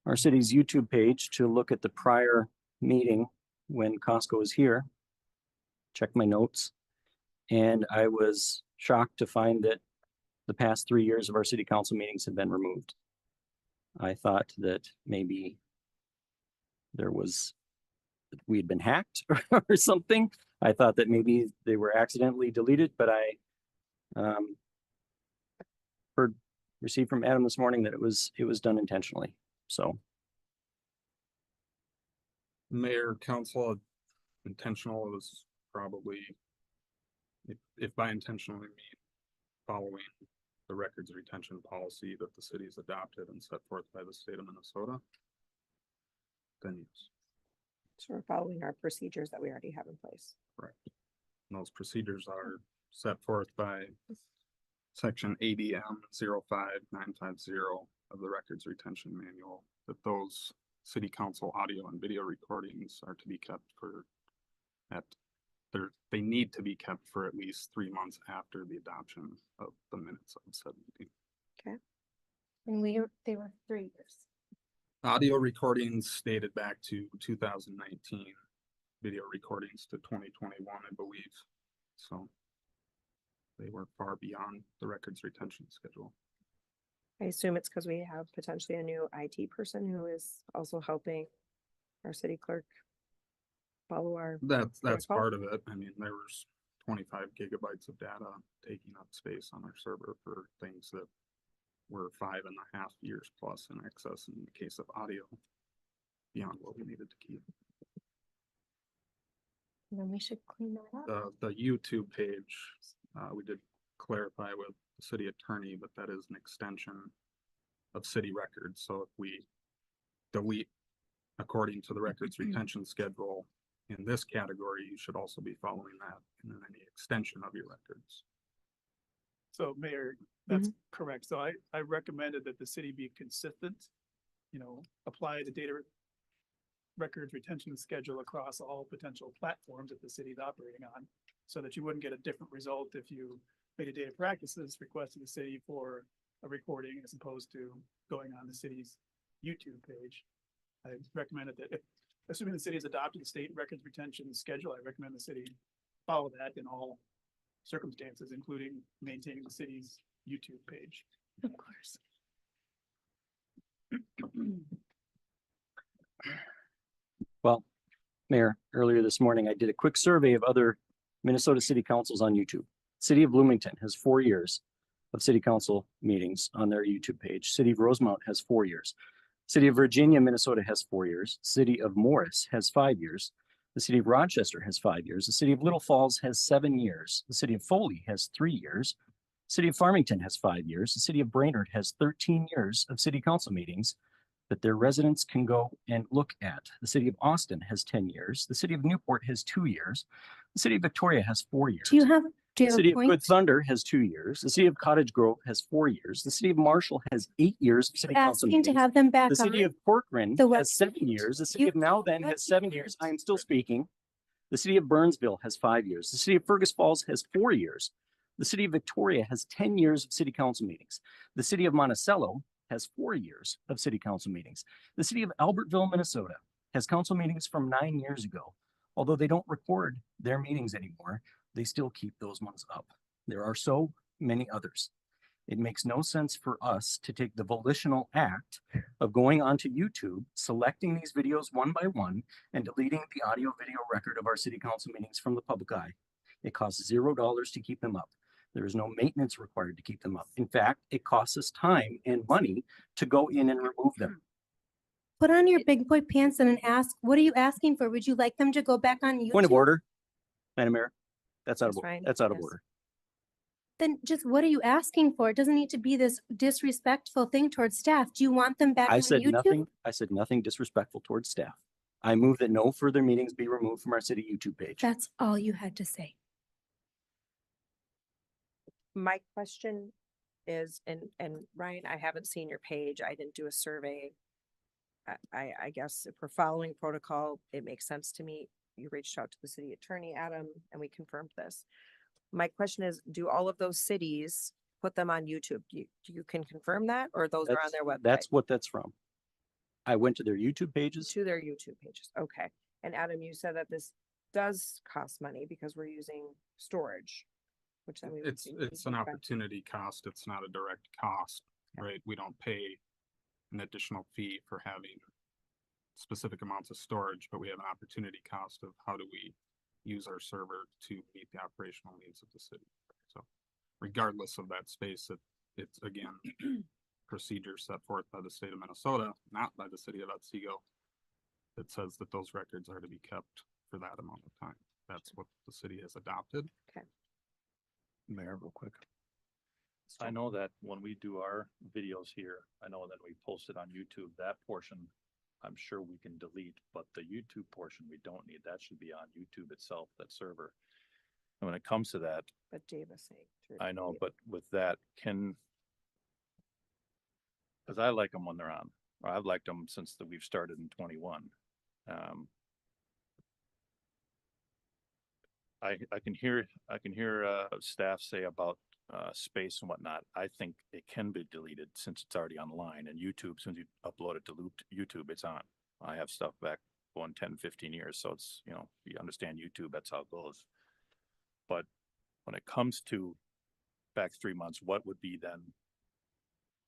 Speaker 7: our city's YouTube page to look at the prior meeting when Costco was here, check my notes, and I was shocked to find that the past 3 years of our city council meetings had been removed. I thought that maybe we had been hacked or something. I thought that maybe they were accidentally deleted, but I received from Adam this morning that it was done intentionally. So
Speaker 4: Mayor, council, intentional was probably, if by intentional we mean following the records retention policy that the city's adopted and set forth by the state of Minnesota, then yes.
Speaker 1: So we're following our procedures that we already have in place.
Speaker 4: Correct. And those procedures are set forth by section ADM 05950 of the Records Retention Manual, that those city council audio and video recordings are to be kept they need to be kept for at least 3 months after the adoption of the minutes of said meeting.
Speaker 6: And they were 3 years.
Speaker 4: Audio recordings dated back to 2019, video recordings to 2021, I believe. So they were far beyond the records retention schedule.
Speaker 1: I assume it's because we have potentially a new IT person who is also helping our city clerk follow our.
Speaker 4: That's
Speaker 1: protocol?
Speaker 4: part of it. I mean, there was 25 gigabytes of data taking up space on our server for things that were 5.5 years plus in excess in the case of audio, beyond what we needed to keep.
Speaker 6: And then we should clean that up.
Speaker 4: The YouTube page, we did clarify with the city attorney, but that is an extension of city records. So if we delete according to the records retention schedule in this category, you should also be following that in any extension of your records.
Speaker 5: So Mayor, that's correct. So I recommended that the city be consistent, apply the data records retention schedule across all potential platforms that the city is operating on, so that you wouldn't get a different result if you made a data practices request to the city for a recording as opposed to going on the city's YouTube page. I recommended that assuming the city has adopted the state records retention schedule, I recommend the city follow that in all circumstances, including maintaining the city's YouTube page.
Speaker 6: Of course.
Speaker 7: Mayor, earlier this morning, I did a quick survey of other Minnesota city councils on YouTube. City of Bloomington has 4 years of city council meetings on their YouTube page. City of Rosemount has 4 years. City of Virginia, Minnesota has 4 years. City of Morris has 5 years. The city of Rochester has 5 years. The city of Little Falls has 7 years. The city of Foley has 3 years. City of Farmington has 5 years. The city of Brainerd has 13 years of city council meetings that their residents can go and look at. The city of Austin has 10 years. The city of Newport has 2 years. The city of Victoria has 4 years.
Speaker 6: Do you have
Speaker 7: The city
Speaker 6: a
Speaker 7: of Good
Speaker 6: point?
Speaker 7: Thunder has 2 years. The city of Cottage Grove has 4 years. The city of Marshall has 8 years of city council
Speaker 6: Asking to
Speaker 7: meetings.
Speaker 6: have them back
Speaker 7: The city
Speaker 6: on?
Speaker 7: of Corcoran
Speaker 6: The
Speaker 7: has 7 years. The city
Speaker 6: You-
Speaker 7: of Now Then has 7 years. I am still speaking. The city of Burnsville has 5 years. The city of Fergus Falls has 4 years. The city of Victoria has 10 years of city council meetings. The city of Monticello has 4 years of city council meetings. The city of Albertville, Minnesota has council meetings from 9 years ago. Although they don't record their meetings anymore, they still keep those ones up. There are so many others. It makes no sense for us to take the volitional act of going onto YouTube, selecting these videos one by one, and deleting the audio video record of our city council meetings from the public eye. It costs $0 to keep them up. There is no maintenance required to keep them up. In fact, it costs us time and money to go in and remove them.
Speaker 6: Put on your big boy pants and ask, what are you asking for? Would you like them to go back on YouTube?
Speaker 7: Point of order, Madam Mayor. That's out
Speaker 1: Yes,
Speaker 7: of,
Speaker 1: Ryan.
Speaker 7: that's out of
Speaker 1: Yes.
Speaker 7: order.
Speaker 6: Then just what are you asking for? It doesn't need to be this disrespectful thing towards staff. Do you want them back
Speaker 7: I
Speaker 6: on
Speaker 7: said
Speaker 6: YouTube?
Speaker 7: nothing, I said nothing disrespectful towards staff. I move that no further meetings be removed from our city YouTube page.
Speaker 6: That's all you had to say.
Speaker 1: My question is, and Ryan, I haven't seen your page. I didn't do a survey. I guess if we're following protocol, it makes sense to me. You reached out to the city attorney, Adam, and we confirmed this. My question is, do all of those cities put them on YouTube? Do you can confirm that, or those are on their website?
Speaker 7: That's what that's from. I went to their YouTube pages.
Speaker 1: To their YouTube pages. Okay. And Adam, you said that this does cost money because we're using storage, which then we would
Speaker 4: It's
Speaker 1: be
Speaker 4: an
Speaker 1: using back-
Speaker 4: opportunity cost. It's not a direct cost,
Speaker 1: Yeah.
Speaker 4: right? We don't pay an additional fee for having specific amounts of storage, but we have an opportunity cost of how do we use our server to meet the operational needs of the city. So regardless of that space, it's again, procedure set forth by the state of Minnesota, not by the city of Otsego, that says that those records are to be kept for that amount of time. That's what the city has adopted.
Speaker 10: Mayor, real quick. I know that when we do our videos here, I know that we post it on YouTube, that portion, I'm sure we can delete, but the YouTube portion, we don't need. That should be on YouTube itself, that server. And when it comes to that,
Speaker 1: But Dave was saying. to
Speaker 10: I know,
Speaker 1: delete it.
Speaker 10: but with that, cause I like them when they're on, or I've liked them since we've started in 21. I can hear staff say about space and whatnot. I think it can be deleted since it's already online, and YouTube, since you upload it to YouTube, it's on. I have stuff back going 10, 15 years, so it's, you understand YouTube, that's how it goes. But when it comes to back 3 months, what would be then?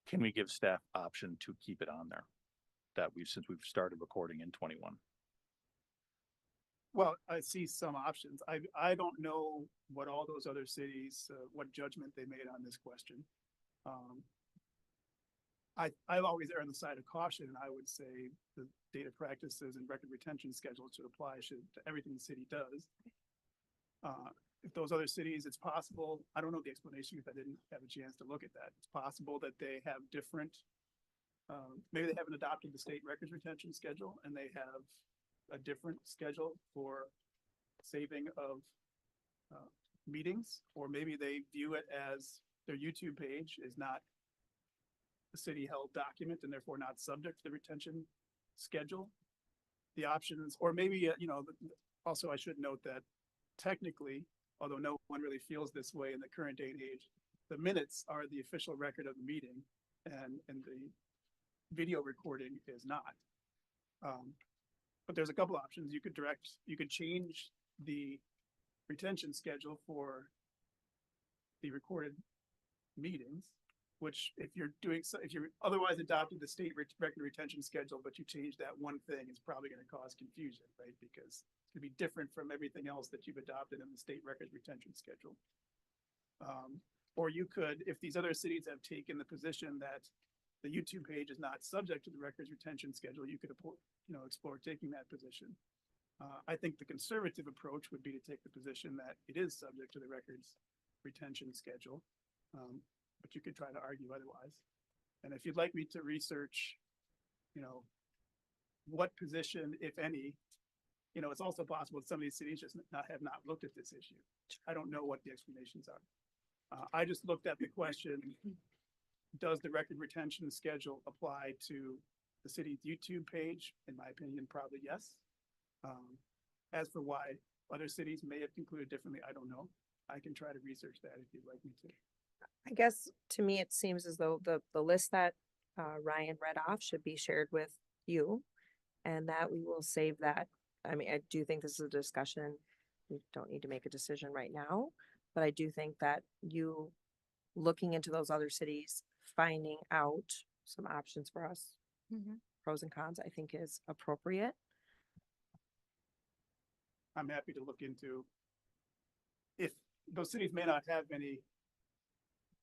Speaker 10: Can we give staff option to keep it on there? Since we've started recording in 21.
Speaker 5: Well, I see some options. I don't know what all those other cities, what judgment they made on this question. I've always erred on the side of caution, and I would say the data practices and record retention schedules should apply to everything the city does. If those other cities, it's possible, I don't know the explanation because I didn't have a chance to look at that. It's possible that they have different, maybe they haven't adopted the state records retention schedule and they have a different schedule for saving of meetings, or maybe they view it as their YouTube page is not a city held document and therefore not subject to the retention schedule. The options, or maybe, also I should note that technically, although no one really feels this way in the current day and age, the minutes are the official record of the meeting and the video recording is not. But there's a couple options. You could change the retention schedule for the recorded meetings which if you're doing, if you're otherwise adopted the state record retention schedule, but you change that one thing, it's probably gonna cause confusion, right? Because it's gonna be different from everything else that you've adopted in the state record retention schedule. Or you could, if these other cities have taken the position that the YouTube page is not subject to the records retention schedule, you could, explore taking that position. I think the conservative approach would be to take the position that it is subject to the records retention schedule. But you could try to argue otherwise. And if you'd like me to research, what position, if any, it's also possible that some of these cities just have not looked at this issue. I don't know what the explanations are. I just looked at the question, does the record retention schedule apply to the city's YouTube page? In my opinion, probably yes. As for why other cities may have concluded differently, I don't know. I can try to research that if you'd like me to.
Speaker 1: I guess to me, it seems as though the list that Ryan read off should be shared with you, and that we will save that. I mean, I do think this is a discussion. We don't need to make a decision right now, but I do think that you looking into those other cities, finding out some options for us, pros and cons, I think is appropriate.
Speaker 5: I'm happy to look into if those cities may not have any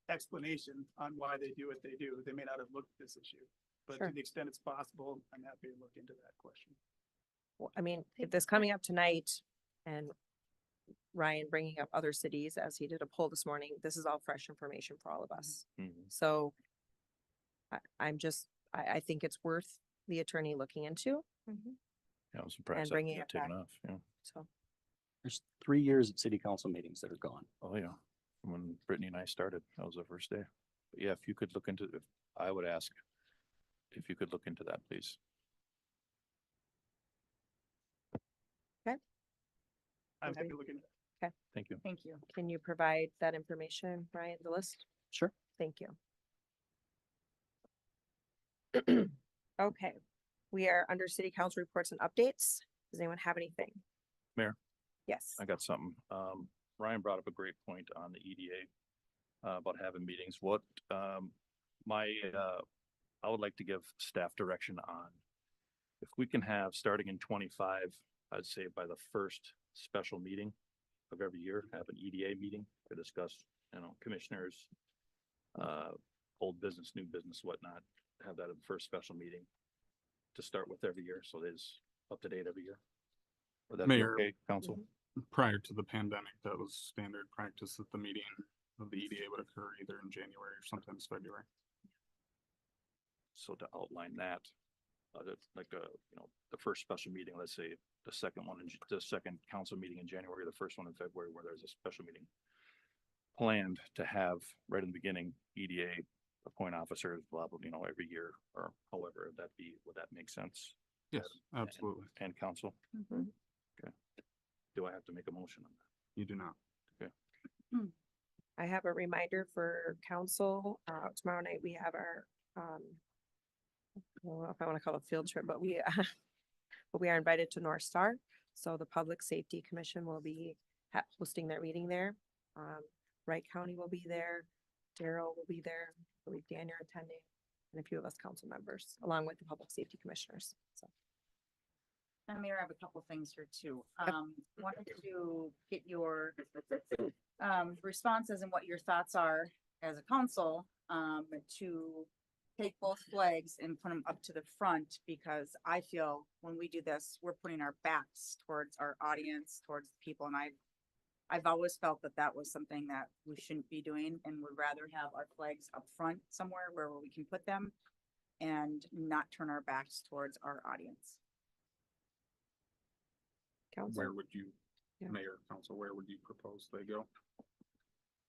Speaker 5: explanation on why they do what they do. They may not have looked at this issue, but
Speaker 1: Sure.
Speaker 5: to the extent it's possible, I'm happy to look into that question.
Speaker 1: Well, I mean, if this coming up tonight and Ryan bringing up other cities as he did a poll this morning, this is all fresh information for all of us. So I think it's worth the attorney looking into.
Speaker 10: Yeah, I'm surprised that
Speaker 1: bringing
Speaker 10: got
Speaker 1: it
Speaker 10: taken
Speaker 1: back.
Speaker 10: off, yeah.
Speaker 1: So
Speaker 7: There's 3 years of city council meetings that are gone.
Speaker 10: Oh, yeah. When Brittany and I started, that was the first day. But yeah, if you could look into, I would ask if you could look into that, please.
Speaker 5: I'm happy to look into that.
Speaker 10: Thank you.
Speaker 2: Thank you.
Speaker 1: can you provide that information, Ryan, the list?
Speaker 7: Sure.
Speaker 1: Thank you. Okay, we are under city council reports and updates. Does anyone have anything?
Speaker 10: Mayor?
Speaker 1: Yes.
Speaker 10: I got something. Ryan brought up a great point on the EDA about having meetings. What I would like to give staff direction on if we can have starting in 25, I'd say by the first special meeting of every year, have an EDA meeting to discuss, commissioners, old business, new business, whatnot. Have that at the first special meeting to start with every year, so it is up to date every year. Would that be
Speaker 4: Mayor.
Speaker 10: okay, council?
Speaker 4: Prior to the pandemic, that was standard practice that the meeting of the EDA would occur either in January or sometimes February.
Speaker 10: So to outline that, the first special meeting, let's say the second one, the second council meeting in January, the first one in February, where there's a special meeting planned to have right in the beginning, EDA appoint officers, blah, blah, every year, or however that be, would that make sense?
Speaker 4: Yes, absolutely.
Speaker 10: And council,
Speaker 1: Mhm.
Speaker 10: do I have to make a motion on that?
Speaker 4: You do not.
Speaker 1: I have a reminder for council. Tomorrow night we have our, I don't know if I want to call it a field trip, but we are invited to North Star. So the Public Safety Commission will be hosting their meeting there. Wright County will be there. Daryl will be there. I believe Dan, you're attending, and a few of us council members, along with the public safety commissioners. So
Speaker 2: And Mayor, I have a couple things here too.
Speaker 1: Yep.
Speaker 2: Wanted to get your responses and what your thoughts are as a council to take both flags and put them up to the front, because I feel when we do this, we're putting our backs towards our audience, towards the people, and I've always felt that that was something that we shouldn't be doing, and would rather have our flags up front somewhere where we can put them and not turn our backs towards our audience.
Speaker 1: council,
Speaker 4: Where would you,
Speaker 1: Yeah.
Speaker 4: Mayor, Council, where would you propose they go?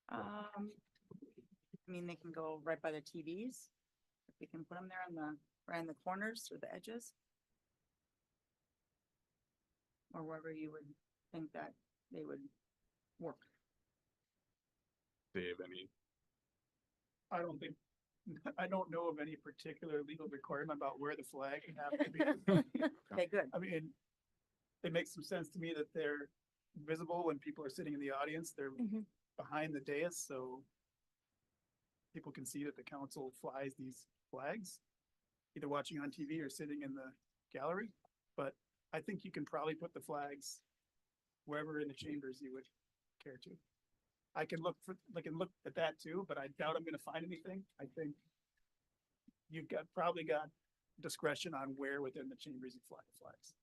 Speaker 2: I mean, they can go right by the TVs. If we can put them there right in the corners or the edges. Or wherever you would think that they would work.
Speaker 4: Dave, any?
Speaker 5: I don't know of any particular legal requirement about where the flag would have to be.
Speaker 2: Okay, good.
Speaker 5: I mean, it makes some sense to me that they're visible when people are sitting in the audience. They're
Speaker 6: Mhm.
Speaker 5: behind the dais, so
Speaker 11: people can see that the council flies these flags, either watching on TV or sitting in the gallery. But I think you can probably put the flags wherever in the chambers you would care to. I can look at that too, but I doubt I'm gonna find anything. I think you've probably got discretion on where within the chambers you fly the flags.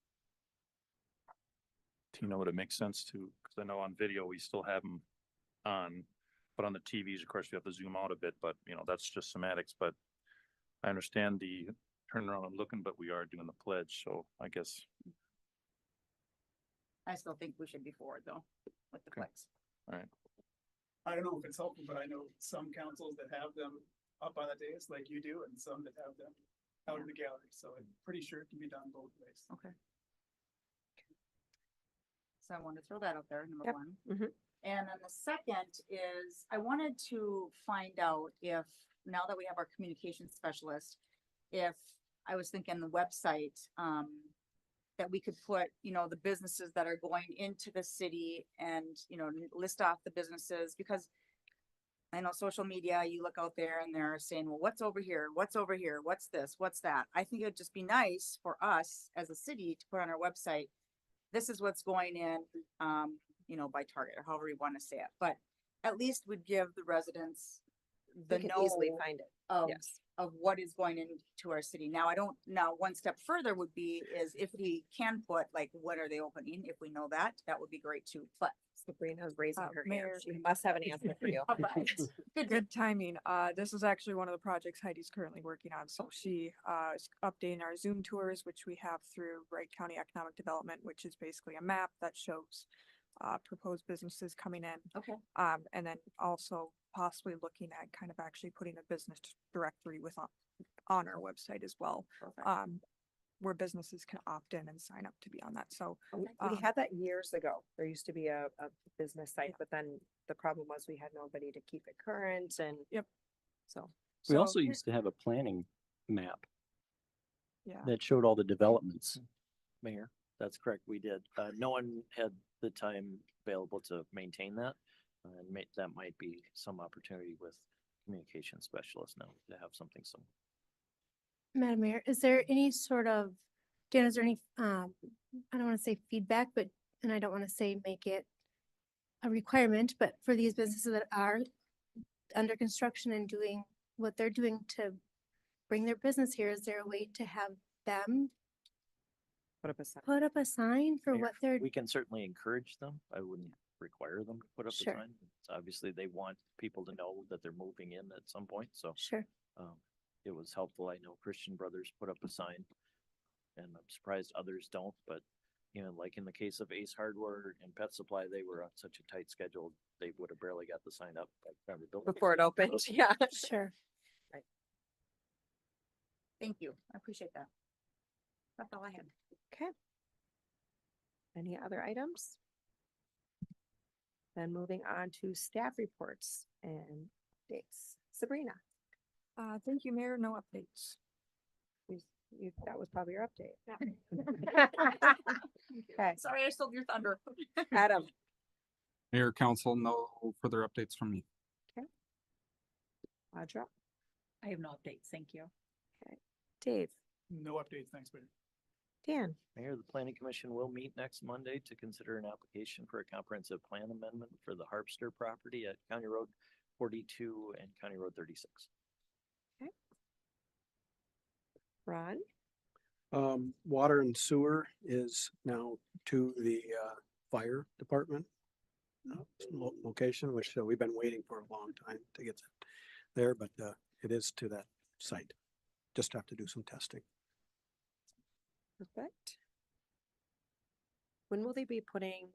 Speaker 10: Tina, would it make sense to, because I know on video we still have them on, but on the TVs, of course, we have to zoom out a bit, but you know, that's just semantics, but I understand the turn around and looking, but we are doing the pledge, so I guess.
Speaker 2: I still think we should be forward though, with the
Speaker 10: Okay.
Speaker 2: flags.
Speaker 10: All right.
Speaker 11: I don't know if it's helpful, but I know some councils that have them up on the dais like you do and some that have them out in the gallery. So I'm pretty sure it can be done both ways.
Speaker 2: Okay. So I wanted to throw that out there, number
Speaker 1: Yep.
Speaker 2: one.
Speaker 1: Mhm.
Speaker 2: And then the second is, I wanted to find out if, now that we have our communication specialist, if, I was thinking the website, that we could put, you know, the businesses that are going into the city and, you know, list off the businesses, because I know social media, you look out there and they're saying, well, what's over here? What's over here? What's this? What's that? I think it'd just be nice for us as a city to put on our website, this is what's going in, you know, by Target or however you want to say it, but at least would give the residents the
Speaker 1: We can easily
Speaker 2: know
Speaker 1: find it.
Speaker 2: of,
Speaker 1: Yes.
Speaker 2: of what is going into our city. Now, now one step further would be is if we can put like, when are they opening? If we know that, that would be great too, but.
Speaker 1: Sabrina's raising her hand.
Speaker 12: Mayor.
Speaker 1: She must have an answer for you.
Speaker 2: All right. Good,
Speaker 12: Good timing. This is actually one of the projects Heidi's currently working on. So she, is updating our Zoom tours, which we have through Wright County Economic Development, which is basically a map that shows, proposed businesses coming in.
Speaker 2: Okay.
Speaker 12: And then also possibly looking at kind of actually putting a business directory on our website as well.
Speaker 2: Perfect.
Speaker 12: Where businesses can opt in and sign up to be on that. So,
Speaker 1: We had that years ago. There used to be a business site, but then the problem was we had nobody to keep it current and.
Speaker 12: Yep.
Speaker 1: So.
Speaker 7: We
Speaker 12: so,
Speaker 7: also used to have a planning map
Speaker 12: yeah.
Speaker 7: that showed all the developments.
Speaker 3: Mayor, that's correct. We did. No one had the time available to maintain that. And that might be some opportunity with communication specialists now to have something similar.
Speaker 6: Madam Mayor, is there any sort of, Dan, is there any, I don't want to say feedback, but, and I don't want to say make it a requirement, but for these businesses that are under construction and doing what they're doing to bring their business here, is there a way to have them
Speaker 1: Put up a sign.
Speaker 6: put up a sign for
Speaker 3: Mayor,
Speaker 6: what they're,
Speaker 3: We can certainly encourage them. I wouldn't require them to put up a
Speaker 6: Sure.
Speaker 3: sign. It's obviously, they want people to know that they're moving in at some point, so.
Speaker 6: sure,
Speaker 3: It was helpful. I know Christian Brothers put up a sign. And I'm surprised others don't, but you know, like in the case of Ace Hardware and Pet Supply, they were on such a tight schedule, they would have barely got the sign up by the time the building.
Speaker 1: Before it opened, yeah.
Speaker 6: sure.
Speaker 2: Thank you. I appreciate that. That's all I had.
Speaker 1: Okay. Any other items? Then moving on to staff reports and dates. Sabrina,
Speaker 12: Thank you, Mayor. No updates.
Speaker 1: that was probably your update. Okay,
Speaker 2: Sorry, I stole your thunder.
Speaker 1: Adam,
Speaker 4: Mayor, council, no further updates from me.
Speaker 1: Audra,
Speaker 2: I have no updates. Thank you.
Speaker 1: Dave,
Speaker 11: No updates. Thanks, Mayor.
Speaker 1: Dan,
Speaker 3: Mayor, the planning commission will meet next Monday to consider an application for a comprehensive plan amendment for the Harpster property at County Road 42 and County Road 36.
Speaker 1: Ron,
Speaker 9: Water and sewer is now to the fire department location, which we've been waiting for a long time to get there, but it is to that site. Just have to do some testing.
Speaker 1: perfect. When will they be putting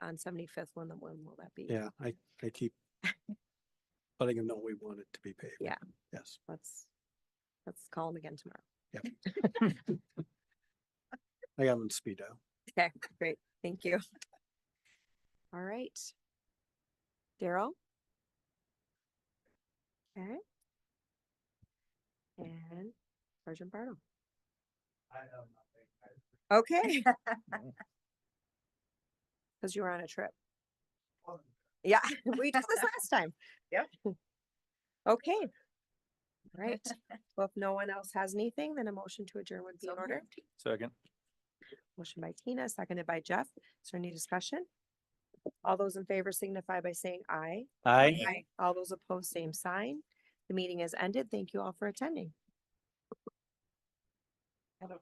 Speaker 1: on 75th? When will that be?
Speaker 9: Yeah, I keep letting them know we want it to be paved.
Speaker 1: Yeah.
Speaker 9: Yes.
Speaker 1: Let's call them again tomorrow.
Speaker 9: I got them in speed dial.
Speaker 1: Okay, great. Thank you. All right. Daryl? Okay. And Sergeant Bartle. Okay. Because you were on a trip. Yeah, we did this last time.
Speaker 2: Yep.
Speaker 1: Okay. Right. Well, if no one else has anything, then a motion to adjourn would be in order.
Speaker 10: Second.
Speaker 1: Motion by Tina, seconded by Jeff. Is there any discussion? All those in favor signify by saying aye.
Speaker 7: Aye.
Speaker 1: All those opposed, same sign. The meeting is ended. Thank you all for attending. Have a-